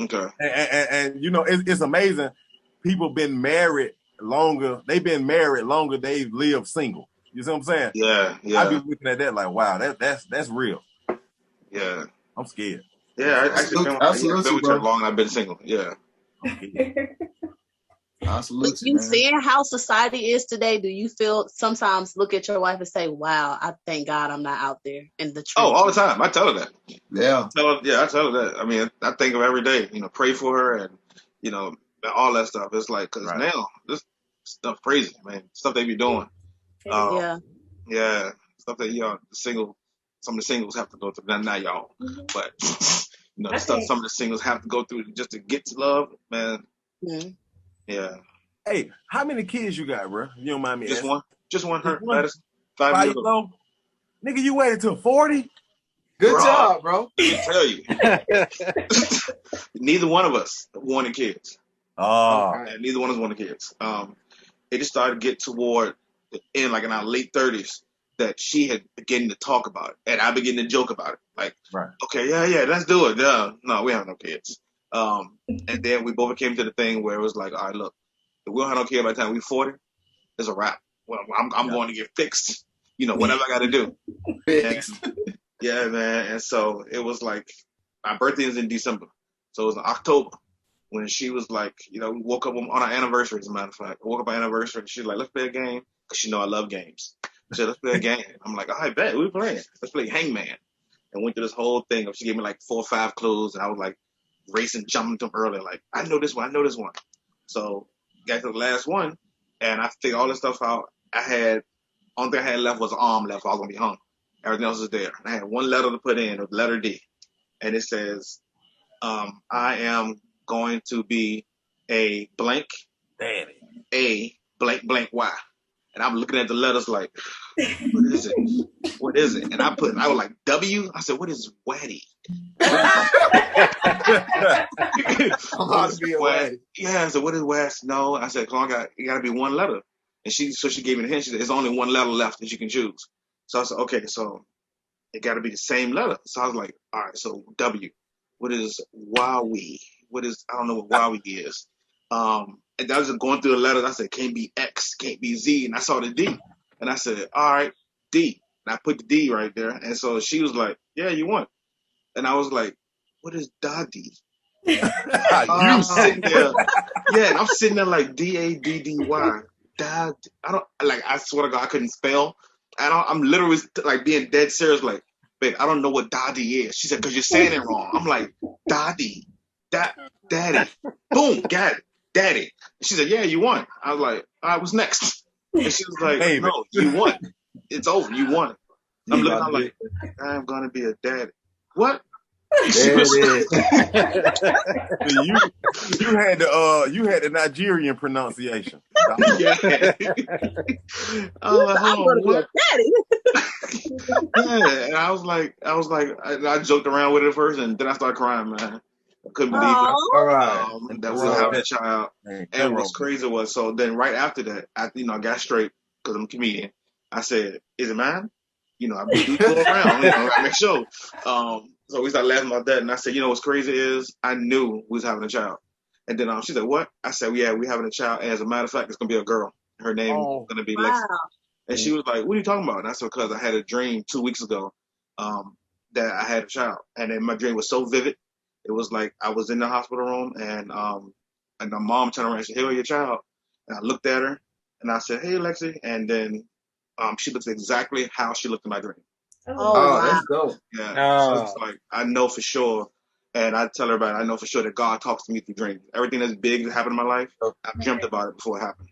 Okay. And it's amazing. People been married longer. They've been married longer. They've lived single. You see what I'm saying? Yeah. I be looking at that like, wow, that's real. Yeah. I'm scared. Yeah, I actually been with her long and I've been single. Yeah. With you seeing how society is today, do you feel sometimes look at your wife and say, wow, I thank God I'm not out there in the trenches? Oh, all the time. I tell her that. Yeah. I tell her that. I mean, I think of her every day, pray for her and, all that stuff. It's like, because now this stuff crazy, man. Stuff they be doing. Yeah. Stuff that, some of the singles have to go through. Not y'all, but, the stuff some of the singles have to go through just to get to love, man. Mm-hmm. Yeah. Hey, how many kids you got, bro? You don't mind me asking? Just one. Her. 5 years old. Nigga, you waited till 40? Good job, bro. Let me tell you. Neither one of us wanted kids. Neither one of us wanted kids. It just started to get toward the end, like in our late 30s, that she had begun to talk about it. And I began to joke about it. Like, okay, yeah, let's do it. No, we have no kids. And then we both came to the thing where it was like, all right, look, if we don't have no kid by the time we're 40, it's a wrap. Well, I'm going to get fixed. Whatever I got to do. Yeah, man. And so it was like, my birthday is in December. So it was in October when she was like, we woke up on our anniversary, as a matter of fact. I woke up on our anniversary and she was like, let's play a game. Because she know I love games. She said, let's play a game. I'm like, all right, bet. What are we playing? Let's play Hangman. And went through this whole thing. She gave me like 4 or 5 clues. And I was like, racing, jumping to them early. Like, I know this one. So got to the last one. And I figured all this stuff out. Only thing I had left was an arm left. I was going to be hung. Everything else was there. And I had one letter to put in, the letter D. And it says, I am going to be a blank, a blank, blank Y. And I'm looking at the letters like, what is it? What is it? And I was like, W? I said, what is Waddy? I said, what is West? No. I said, it got to be one letter. And she gave me the hint. She said, there's only one letter left that you can choose. So I said, okay, so it got to be the same letter. So I was like, all right, so W. What is Wowie? I don't know what Wowie is. And I was just going through the letters. I said, can't be X, can't be Z. And I saw the D. And I said, all right, D. And I put the D right there. And so she was like, yeah, you won. And I was like, what is Daddy? I'm sitting there. Yeah, and I'm sitting there like D-A-D-D-Y. Dad. I swear to God, I couldn't spell. I'm literally like being dead serious, like, babe, I don't know what Daddy is. She said, because you're saying it wrong. I'm like, Daddy. Daddy. Boom, got it. Daddy. She said, yeah, you won. I was like, all right, what's next? And she was like, hey, no, you won. It's over. You won. I'm looking, I'm like, I'm going to be a daddy. What? There it is. You had the Nigerian pronunciation. Yeah. I'm gonna be a daddy. Yeah, and I was like, I joked around with it at first, and then I started crying, man. I couldn't believe it. All right. That was having a child. And what's crazy was, so then right after that, I got straight. because I'm a comedian. I said, "Is it mine?" You know, I do go around. You know, I make sure. So we started laughing about that, and I said, "You know what's crazy is I knew we was having a child." And then she said, "What?" I said, "Yeah, we having a child. And as a matter of fact, it's gonna be a girl. Her name is gonna be Lexi." And she was like, "What are you talking about?" And I said, "Because I had a dream 2 weeks ago that I had a child, and then my dream was so vivid. It was like I was in the hospital room, and my mom turned around and said, 'Hey, your child.' And I looked at her, and I said, 'Hey, Lexi,' and then she looks exactly how she looked in my dream." Oh, that's dope. Yeah, so it's like I know for sure, and I tell everybody I know for sure that God talks to me through dreams. Everything that's big that happened in my life, I've dreamt about it before it happened.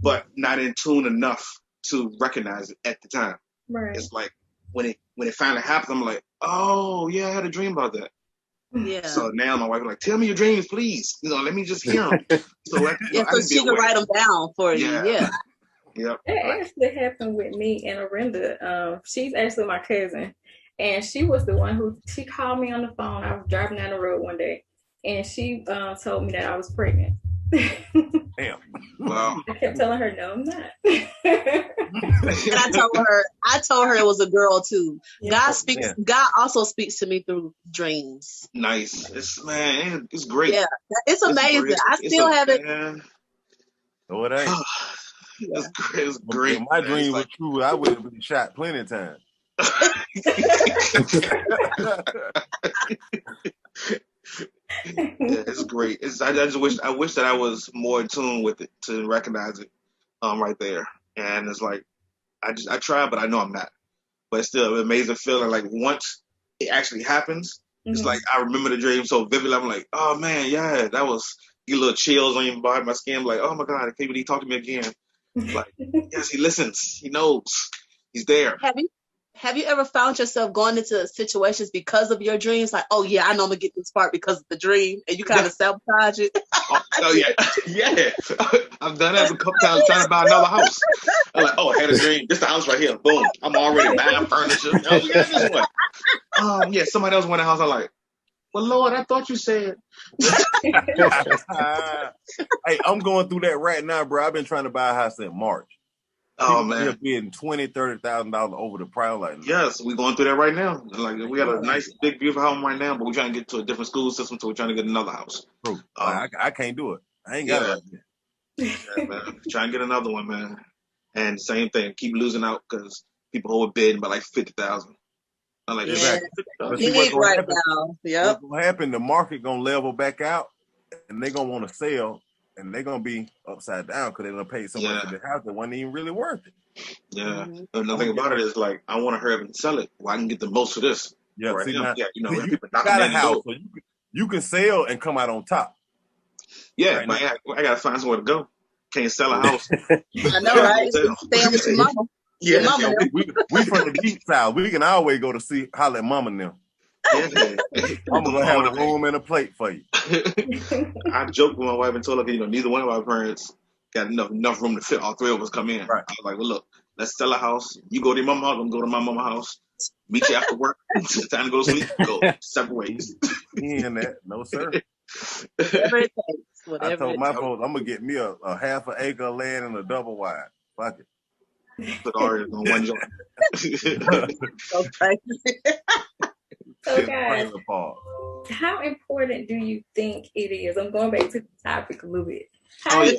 But not in tune enough to recognize it at the time. Right. It's like when it finally happens, I'm like, oh yeah, I had a dream about that. Yeah. So now my wife is like, tell me your dreams, please. You know, let me just hear them. So she can write them down for you. Yeah. Yep. That actually happened with me and Arinda. She's actually my cousin, and she was the one she called me on the phone. I was driving down the road one day, and she told me that I was pregnant. Damn. Wow. I kept telling her, no, I'm not. And I told her it was a girl too. Yeah. God also speaks to me through dreams. Nice. It's great. Yeah, it's amazing. I still haven't. No, it ain't. It's great. If my dream was true, I would have been shot plenty of times. Yeah, it's great. I just wish that I was more in tune with it to recognize it right there. And it's like I try, but I know I'm not. But it's still an amazing feeling. Like once it actually happens, it's like I remember the dream so vividly. I'm like, oh man, yeah, that was get little chills on your body, my skin. I'm like, oh my God, I can't believe he talked to me again. Like, yes, he listens. He knows. He's there. Have you ever found yourself going into situations because of your dreams? Like, oh yeah, I know I'm gonna get this part because of the dream, and you kind of sabotage it. Oh yeah. I've done that a couple times trying to buy another house. I'm like, oh, I had a dream. This the house right here. Boom. I'm already buying furniture. Oh, we got this one. Yeah, somebody else went in the house. I'm like, well, Lord, I thought you said. Hey, I'm going through that right now, bro. I've been trying to buy a house in March. Oh man, you're being $20,000-$30,000 over the price right now. Yes, we're going through that right now. Like we got a nice, big, beautiful home right now, but we're trying to get to a different school system, so we're trying to get another house. True. I can't do it. I ain't got it like that. Yeah, man. Try and get another one, man. And same thing, keep losing out because people overbid by like 50,000. I'm like, exactly. What's gonna happen? The market gonna level back out, and they're gonna want to sell. And they're gonna be upside down because they're gonna pay so much for the house that wasn't even really worth it. Yeah. And the thing about it is, like, I want to hurry up and sell it. Well, I can get the most for this. Yeah. Right See, now. now, You know, you got a house, so you can sell and come out on top. Yeah, right, but I gotta find somewhere to go. Can't sell a house. I know, right? Staying with your mama. Yeah. Mama we from the deep south. We can always go to see holler at mama now. Yeah. I'm gonna have a room and a plate for you. I joked with my wife and told her, neither one of our parents got enough room to fit all three of us come in. Right. I was like, well, look, let's sell a house. You go to your mama's house, I'm gonna go to my mama's house. Meet you after work. It's time to go to sleep. Go separate ways. In that, no sir. Whatever it takes. I told my folks, I'm gonna get me a half an acre of land and a double wide. Fuck it. Put already on one joint. So guys, how important do you think it is? I'm going back to the topic a little bit.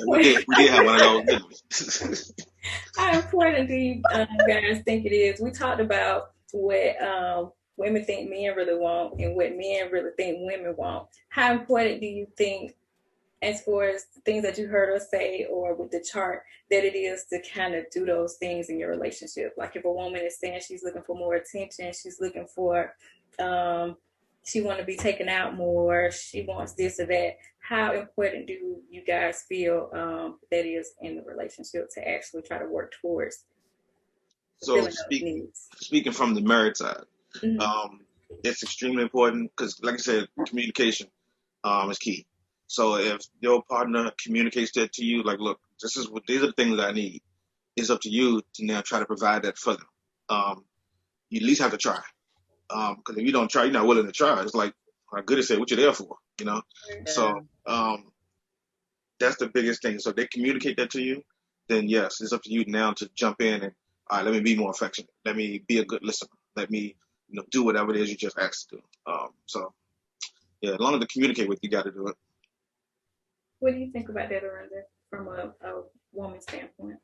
We did have one of those. How important do you guys think it is? We talked about what women think men really want and what men really think women want. How important do you think, as far as things that you heard us say or with the chart, that it is to kind of do those things in your relationship? Like if a woman is saying she's looking for more attention, she's looking for she want to be taken out more, she wants this or that. How important do you guys feel that is in the relationship to actually try to work towards? So speaking from the married side, it's extremely important because, like I said, communication is key. So if your partner communicates that to you, like, look, these are the things that I need, it's up to you to now try to provide that for them. You at least have to try. Because if you don't try, you're not willing to try. It's like Goodie said, what you there for, Yeah. So that's the biggest thing. So they communicate that to you, then yes, it's up to you now to jump in and, all right, let me be more affectionate. Let me be a good listener. Let me, do whatever it is you just asked to do. So yeah, as long as they communicate with you, got to do it. What do you think about that, Aranda, from a woman's standpoint?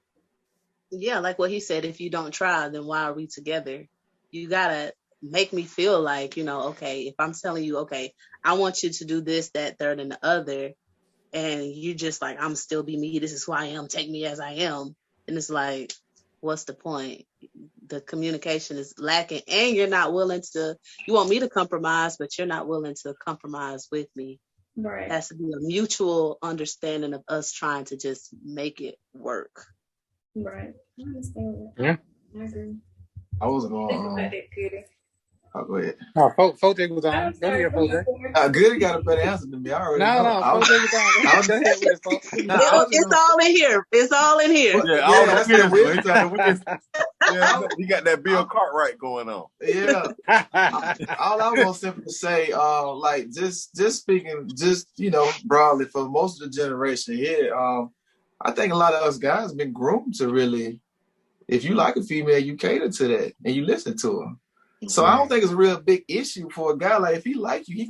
Yeah, like what he said, if you don't try, then why are we together? You gotta make me feel like, okay, if I'm telling you, okay, I want you to do this, that, third, and the other, and you just like, I'm still be me, this is who I am, take me as I am. And it's like, what's the point? The communication is lacking, and you're not willing to, you want me to compromise, but you're not willing to compromise with me. Right. It has to be a mutual understanding of us trying to just make it work. Right. I understand that. Yeah. I agree. I was going Think about that, Goodie. I'll go ahead. Oh, Fote was on. Go ahead, Fote. Goodie got a better answer than me. I already know. No, Fote was on. Go ahead with it, Fote. It's all in here. It's all in here. Yeah, all the wisdom. Yeah, you got that Bill Cartwright going on. Yeah. All I want simply to say, like just speaking, broadly for most of the generation here, I think a lot of us guys have been groomed to really, if you like a female, you cater to that and you listen to her. So I don't think it's a real big issue for a guy. Like if he like you, he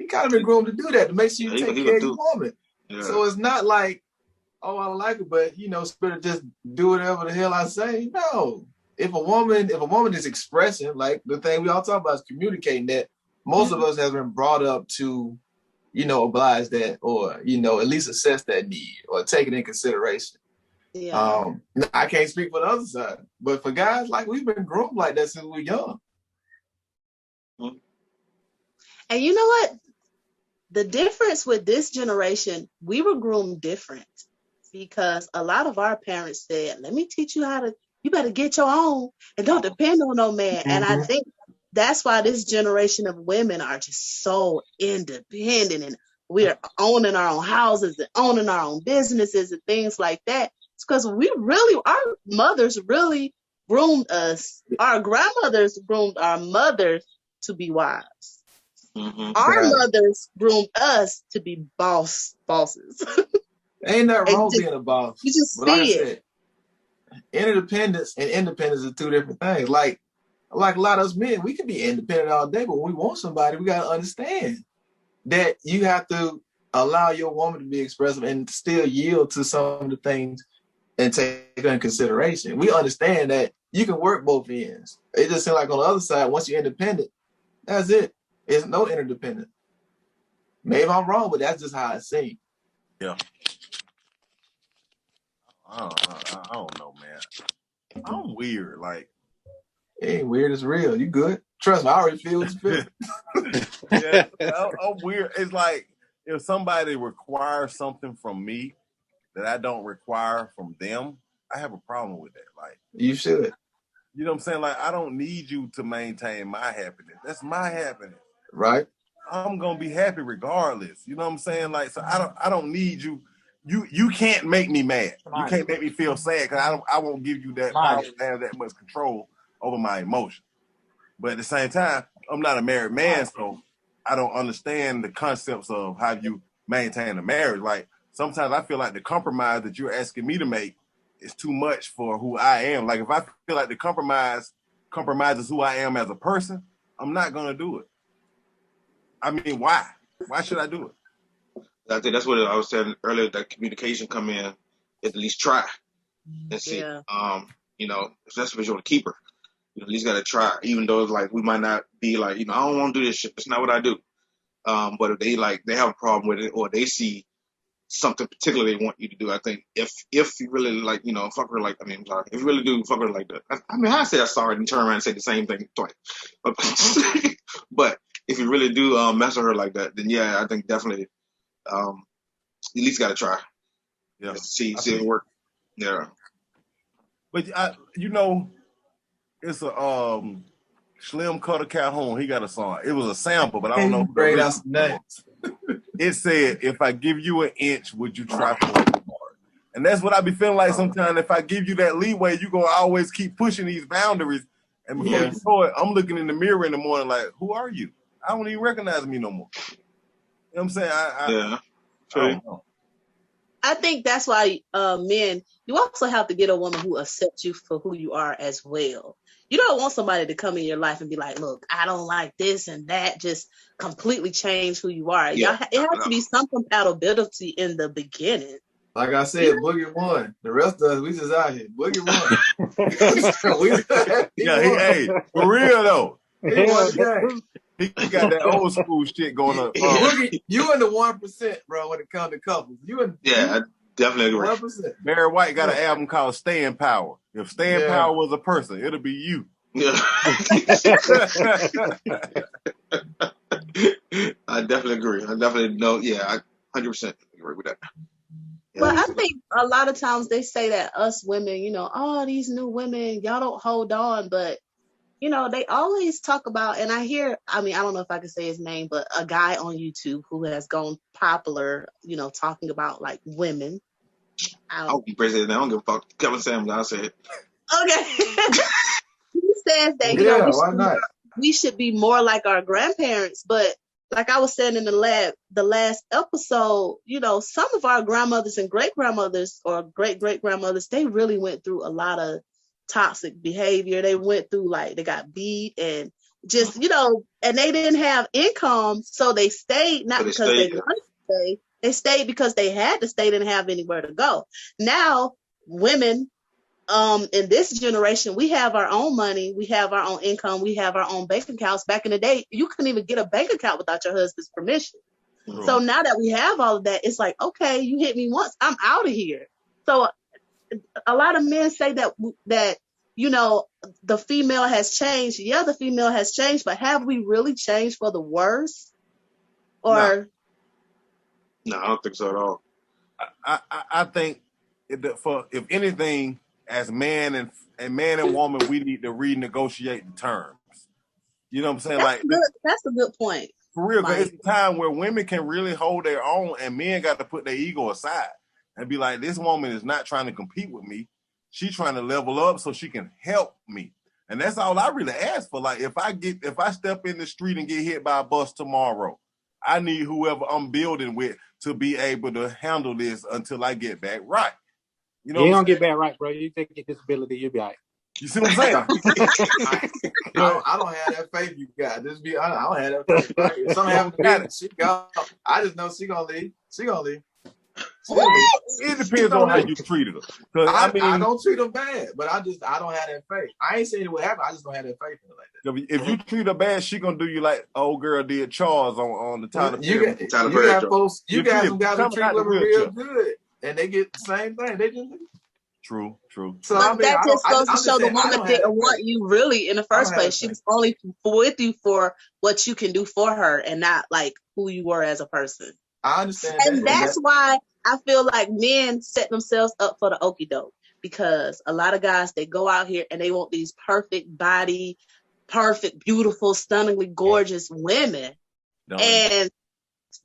kind of been groomed to do that, to make sure you take care of your woman. Yeah. So it's not like, oh, I like her, but spirit just do whatever the hell I say. No. If a woman is expressing, like the thing we all talk about is communicating, that most of us have been brought up to, oblige that, or, at least assess that need or take it in consideration. Yeah. I can't speak for the other side, but for guys, like we've been groomed like that since we're young. And you know what? The difference with this generation, we were groomed different because a lot of our parents said, let me teach you you better get your own and don't depend on no man. Mm-hmm. And I think that's why this generation of women are just so independent, and we are owning our own houses and owning our own businesses and things like that. It's because our mothers really groomed us. Our grandmothers groomed our mothers to be wives. Mm-hmm. Our mothers groomed us to be bosses. Ain't that wrong being a boss? You just see it. Interdependence and independence are two different things. Like a lot of us men, we can be independent all day, but when we want somebody, we got to understand that you have to allow your woman to be expressive and still yield to some of the things and take it in consideration. We understand that you can work both ends. It just seems like on the other side, once you're independent, that's it. It's no interdependent. Maybe I'm wrong, but that's just how it seems. Yeah. I don't know, man. I'm weird. Like, it ain't weird. It's real. You good? Trust me, I already feel what you feel. Yeah, I'm weird. It's like if somebody requires something from me that I don't require from them, I have a problem with that. Like, you should. You know what I'm saying? Like, I don't need you to maintain my happiness. That's my happiness. Right. I'm gonna be happy regardless. You know what I'm saying? Like, so I don't need you. You can't make me mad. You can't make me feel sad because I won't give you that power to have that much control over my emotions. But at the same time, I'm not a married man, so I don't understand the concepts of how you maintain a marriage. Like, sometimes I feel like the compromise that you're asking me to make is too much for who I am. Like, if I feel like the compromises who I am as a person, I'm not gonna do it. I mean, why? Why should I do it? I think that's what I was saying earlier, that communication come in, at least try and see. Yeah. Especially if you want to keep her. You at least got to try, even though it's like we might not be like, I don't want to do this shit. It's not what I do. But if they have a problem with it, or they see something particular they want you to do, I think if you really like, fuck her like, I'm sorry, if you really do fuck her like that, I say I'm sorry and turn around and say the same thing twice. But if you really do mess with her like that, then yeah, I think definitely at least got to try. Yeah, see it work. Yeah, but it's a Slim Cutter Calhoun. He got a song. It was a sample, but I don't know. Great, that's nuts. It said, "If I give you an inch, would you try for it more?" And that's what I be feeling like sometimes. If I give you that leeway, you gonna always keep pushing these boundaries. And before you know it, I'm looking in the mirror in the morning like, "Who are you? I don't even recognize me no more." You know what I'm saying? I don't know. I think that's why men, you also have to get a woman who accepts you for who you are as well. You don't want somebody to come in your life and be like, look, I don't like this and that, just completely change who you are. Yeah, It has to be some compatibility in the beginning. Like I said, Boogie won. The rest of us, we just out here. Boogie won. Hey, for real though. He won the game. He got that old school shit going on. Boogie, you in the 1%, bro, when it comes to couples. I definitely agree. 1%. Barry White got an album called Staying Power. If Staying Power was a person, it'll be you. Yeah. I definitely agree. I definitely know. Yeah, I 100% agree with that. Yeah, But I think a lot of times they say that us women, oh, these new women, y'all don't hold on. But, they always talk about, and I don't know if I can say his name, but a guy on YouTube who has gone popular, talking about like women. I'll be praising it. I don't give a fuck. Kevin Samuels, I'll say it. Okay. He says that, we should be more like our grandparents, but like I was saying in the last episode, some of our grandmothers and great-grandmothers or great-great-grandmothers, they really went through a lot of toxic behavior. They went through, they got beat and just, and they didn't have income, so they stayed, not because they wanted to stay. They stayed because they had to stay, didn't have anywhere to go. Now, women, in this generation, we have our own money, we have our own income, we have our own bank accounts. Back in the day, you couldn't even get a bank account without your husband's permission. Mm-hmm. So now that we have all of that, it's like, okay, you hit me once, I'm out of here. So a lot of men say that the female has changed. Yeah, the female has changed, but have we really changed for the worse? Or no, I don't think so at all. I think if anything, as man and woman, we need to renegotiate the terms. You know what I'm saying? That's a good point. For real, because it's a time where women can really hold their own, and men got to put their ego aside and be like, this woman is not trying to compete with me. She's trying to level up so she can help me. And that's all I really ask for. Like, if I step in the street and get hit by a bus tomorrow, I need whoever I'm building with to be able to handle this until I get back right. You don't get back right, bro. You take your disability, you'll be all right. You see what I'm saying? I don't have that faith you got. Just be honest, I don't have that faith. If something happens to me, she go. I just know she gonna leave. She gonna leave. It depends on how you treated her. I don't treat her bad, but I don't have that faith. I ain't saying it would happen. I just don't have that faith in her like that. If you treat her bad, she gonna do you like old girl did Charles on the Tyler Perry. You got folks. You got some guys who treat women real good, and they get the same thing. They just leave. True. So that just goes to show the woman didn't want you really in the first place. She was only with you for what you can do for her and not like who you were as a person. I understand. And that's why I feel like men set themselves up for the okie doke, because a lot of guys, they go out here and they want these perfect body, perfect, beautiful, stunningly gorgeous women. And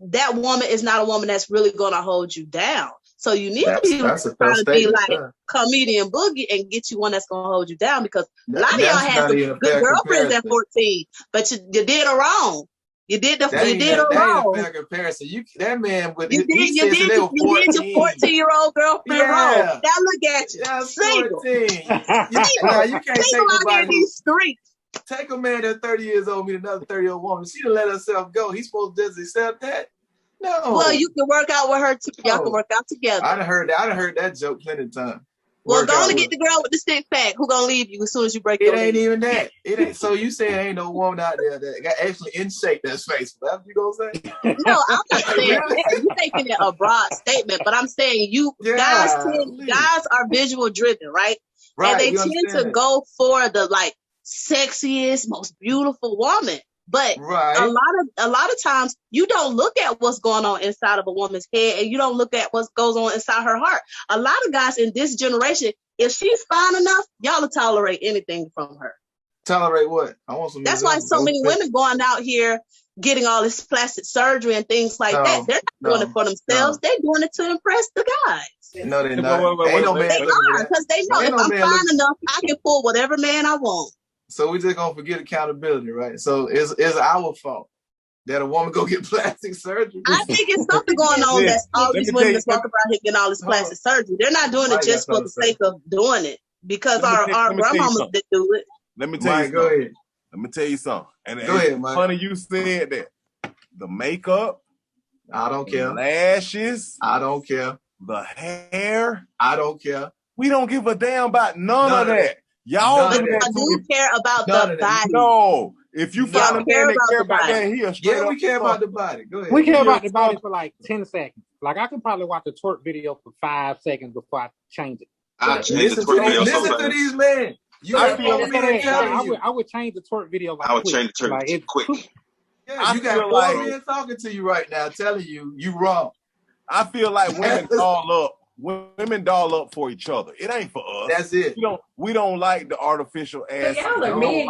that woman is not a woman that's really going to hold you down. So you need to be trying to be like comedian Boogie and get you one that's going to hold you down, because a lot of y'all had some good girlfriends at 14, but you did her wrong. You did her wrong. That ain't a fair comparison. That man with you did your 14-year-old girlfriend wrong. Now look at you. Yeah, single. 14. You can't take nobody. These streets. Take a man that's 30 years old, meet another 30-year-old woman. She done let herself go. He's supposed to just accept that? No. Well, you can work out with her too. Y'all can work out together. I done heard that joke plenty of times. Well, go on and get the girl with the stick pack who gonna leave you as soon as you break it. It ain't even that. It ain't. So you saying ain't no woman out there that got actually in shape that's faithful? That's what you gonna say? No, I'm not saying you're making it a broad statement, but I'm saying guys are visual driven, right? And they tend to go for the like sexiest, most beautiful woman. But a lot of times you don't look at what's going on inside of a woman's head, and you don't look at what goes on inside her heart. A lot of guys in this generation, if she's fine enough, y'all will tolerate anything from her. Tolerate what? I want some. That's why so many women going out here getting all this plastic surgery and things like that. They're not doing it for themselves. They're doing it to impress the guys. No, they're not. They are, because they know if I'm fine enough, I can pull whatever man I want. So we just gonna forget accountability, right? So it's our fault. that a woman go get plastic surgery? I think it's something going on that's all these women that's walking around here getting all this plastic surgery. They're not doing it just for the sake of doing it because our grandmamas did do it. Let me tell you something. Go ahead. Let me tell you something. And go ahead, Mike. Funny you said that. The makeup. I don't care. The lashes. I don't care. The hair. I don't care. We don't give a damn about none of that. Y'all do care about the body. No. If you find a man that care about that, we care about the body. Go ahead. We care about the body for like 10 seconds. Like I can probably watch a twerk video for 5 seconds before I change it. Listen to these men. I would change the twerk video like I would change the twerk quick. Yeah, you got 4 men talking to you right now, telling you wrong. I feel like women doll up. Women doll up for each other. It ain't for us. That's it. We don't like the artificial ass. Y'all are men.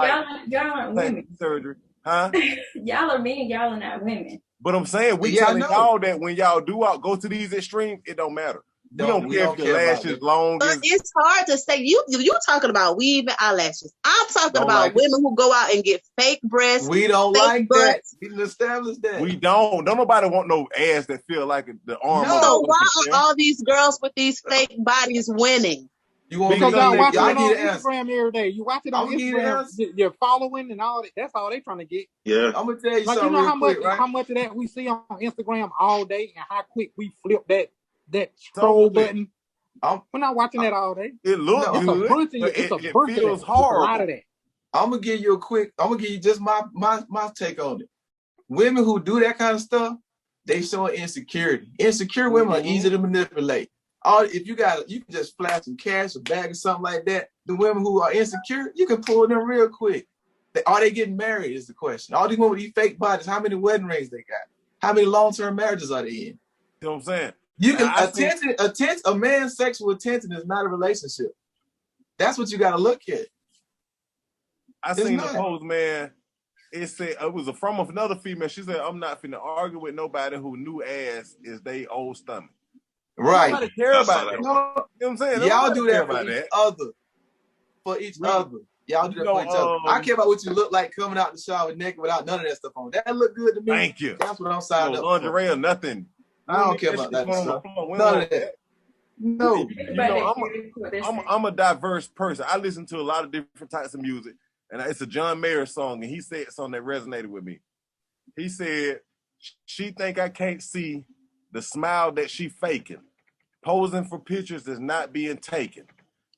Y'all aren't women. Surgery, huh? Y'all are men. Y'all are not women. But I'm saying we telling y'all that when y'all go to these extremes, it don't matter. We don't care if your lashes long. But it's hard to say. You talking about weave and eyelashes. I'm talking about women who go out and get fake breasts. We don't like that. We can establish that. We don't. Don't nobody want no ass that feel like the arm. No. So why are all these girls with these fake bodies winning? You want because y'all watch it on Instagram every day. You watch it on Instagram. You're following and all that. That's all they trying to get. Yeah. I'm gonna tell you like, something. You know how much of that we see on Instagram all day and how quick we flip that scroll button. We're not watching that all day. It looks good. It feels hard. A lot of that. I'm gonna give you just my take on it. Women who do that kind of stuff, they show insecurity. Insecure women are easy to manipulate. If you can just flash some cash, a bag or something like that. The women who are insecure, you can pull them real quick. Are they getting married is the question. All these women with these fake bodies, how many wedding rings they got? How many long-term marriages are they in? You know what I'm saying? You can a man's sexual attention is not a relationship. That's what you got to look at. I seen the post, man. It said it was from another female. She said, "I'm not finna argue with nobody who new ass is they old stomach." Right. Nobody care about that. You know what I'm saying? Y'all do that for each other. For each other. Y'all do that for each other. I care about what you look like coming out the shower naked without none of that stuff on. That look good to me. Thank you. That's what I'm signing up for. Lingerie or nothing. I don't care about that stuff. None of that. No. You know, I'm a diverse person. I listen to a lot of different types of music. And it's a John Mayer song, and he said something that resonated with me. He said, "She think I can't see the smile that she faking. Posing for pictures is not being taken.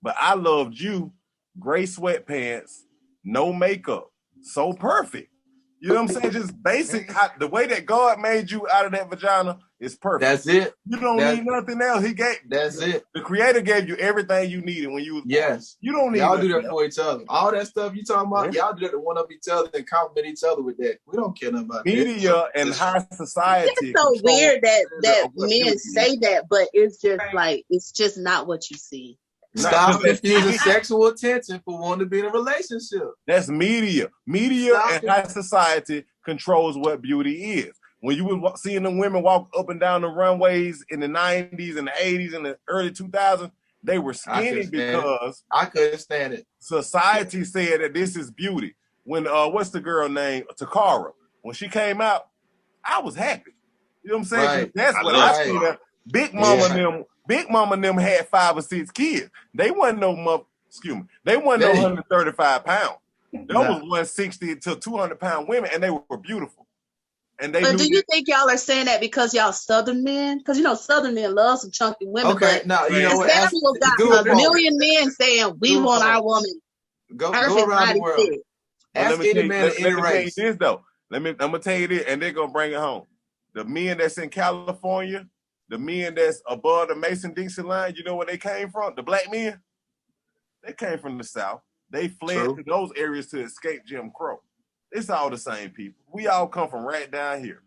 But I loved you, gray sweatpants, no makeup, so perfect." You know what I'm saying? Just basic. The way that God made you out of that vagina is perfect. That's it. You don't need nothing else. That's it. The Creator gave you everything you needed when you was born. Yes. You don't need y'all do that for each other. All that stuff you talking about, y'all do that to one up each other and compliment each other with that. We don't care nothing about media that. and high society. It's so weird that men say that, but it's just like it's just not what you see. Stop confusing sexual attention for wanting to be in a relationship. That's media. Media and high society controls what beauty is. When you were seeing the women walk up and down the runways in the 90s and the 80s and the early 2000s, they were skinny because I couldn't stand it. Society said that this is beauty. When what's the girl name? Takara. When she came out, I was happy. You know what I'm saying? Right. That's what I see. That Big Mama and them had 5 or 6 kids. They wasn't They wasn't no 135 pounds. Those was 160 to 200 pound women, and they were beautiful. And they. But do you think y'all are saying that because y'all Southern men? Because Southern men love some chunky women. Okay, now you know what? Samuel got a million men saying we want our woman. Go around the world. Ask any man in any race. This though. I'm gonna tell you this, and they're gonna bring it home. The men that's in California, the men that's above the Mason-Dixon line, you know where they came from? The black men? They came from the South. They fled to those areas to escape Jim Crow. It's all the same people. We all come from right down here.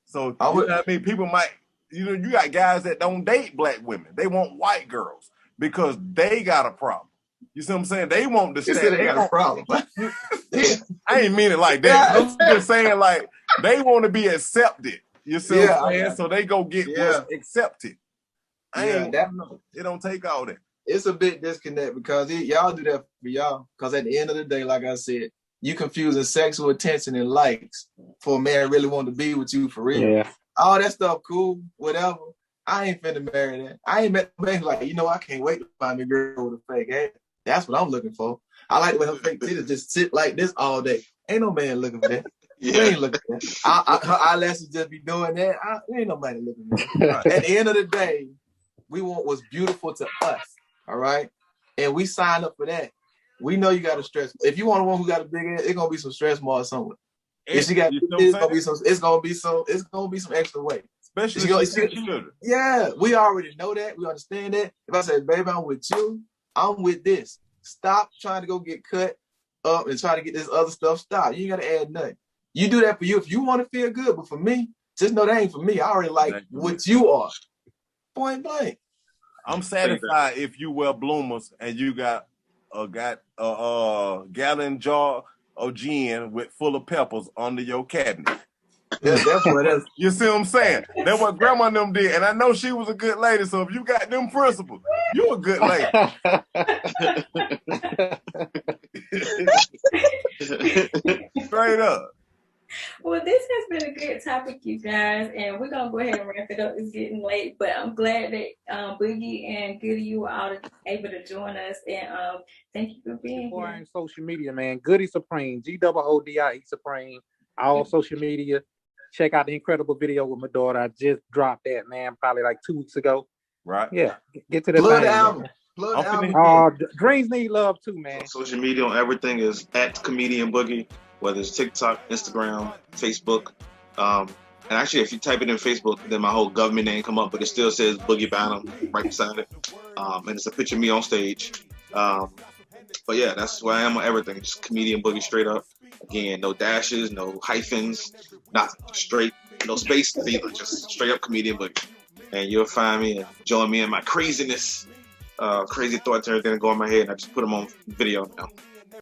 So, you know what I mean? People might, you got guys that don't date black women. They want white girls because they got a problem. You see what I'm saying? They want the status. They got a problem. I ain't mean it like that. I'm just saying like they want to be accepted. You see what I'm saying? So they go get what's accepted. It don't take all that. It's a big disconnect because y'all do that for y'all. Because at the end of the day, like I said, you confusing sexual attention and likes for a man really wanting to be with you for real. Yeah. All that stuff, cool, whatever. I ain't finna marry that. I ain't met a man like, I can't wait to find a girl with a fake ass. That's what I'm looking for. I like the way her fake titties just sit like this all day. Ain't no man looking for that. We ain't looking for that. Her eyelashes just be doing that. Ain't nobody looking for that. At the end of the day, we want what's beautiful to us. All right? And we sign up for that. We know you got a stress. If you want a one who got a big ass, it's gonna be some stress marks somewhere. If she got, it's gonna be some extra weight. Especially yeah, we already know that. We understand that. If I say, baby, I'm with you, I'm with this. Stop trying to go get cut up and try to get this other stuff. Stop. You ain't gotta add nothing. You do that for you if you want to feel good, but for me, just know that ain't for me. I already like what you are. Point blank. I'm satisfied if you wear bloomers and you got a gallon jar of gin full of peppers under your cabinet. That's what it is. You see what I'm saying? That's what grandma and them did. And I know she was a good lady, so if you got them principles, you a good lady. Straight up. Well, this has been a good topic, you guys, and we're gonna go ahead and wrap it up. It's getting late, but I'm glad that Boogie and Goodie, you were all able to join us, and thank you for being here. On social media, man. Goodie Supreme, GOODIE Supreme, all social media. Check out the incredible video with my daughter. I just dropped that, man, probably like 2 weeks ago. Right. Yeah. Get to the Blood thing. album. Dreams need love too, man. Social media on everything is at Comedian Boogie, whether it's TikTok, Instagram, Facebook. And actually, if you type it in Facebook, then my whole government name come up, but it still says Boogie Bynum right beside it. And it's a picture of me on stage. But yeah, that's where I am on everything. Just Comedian Boogie straight up. Again, no dashes, no hyphens, nothing. Straight, no spaces either. Just straight up Comedian Boogie. And you'll find me and join me in my craziness, crazy thoughts and everything that go in my head. And I just put them on video now.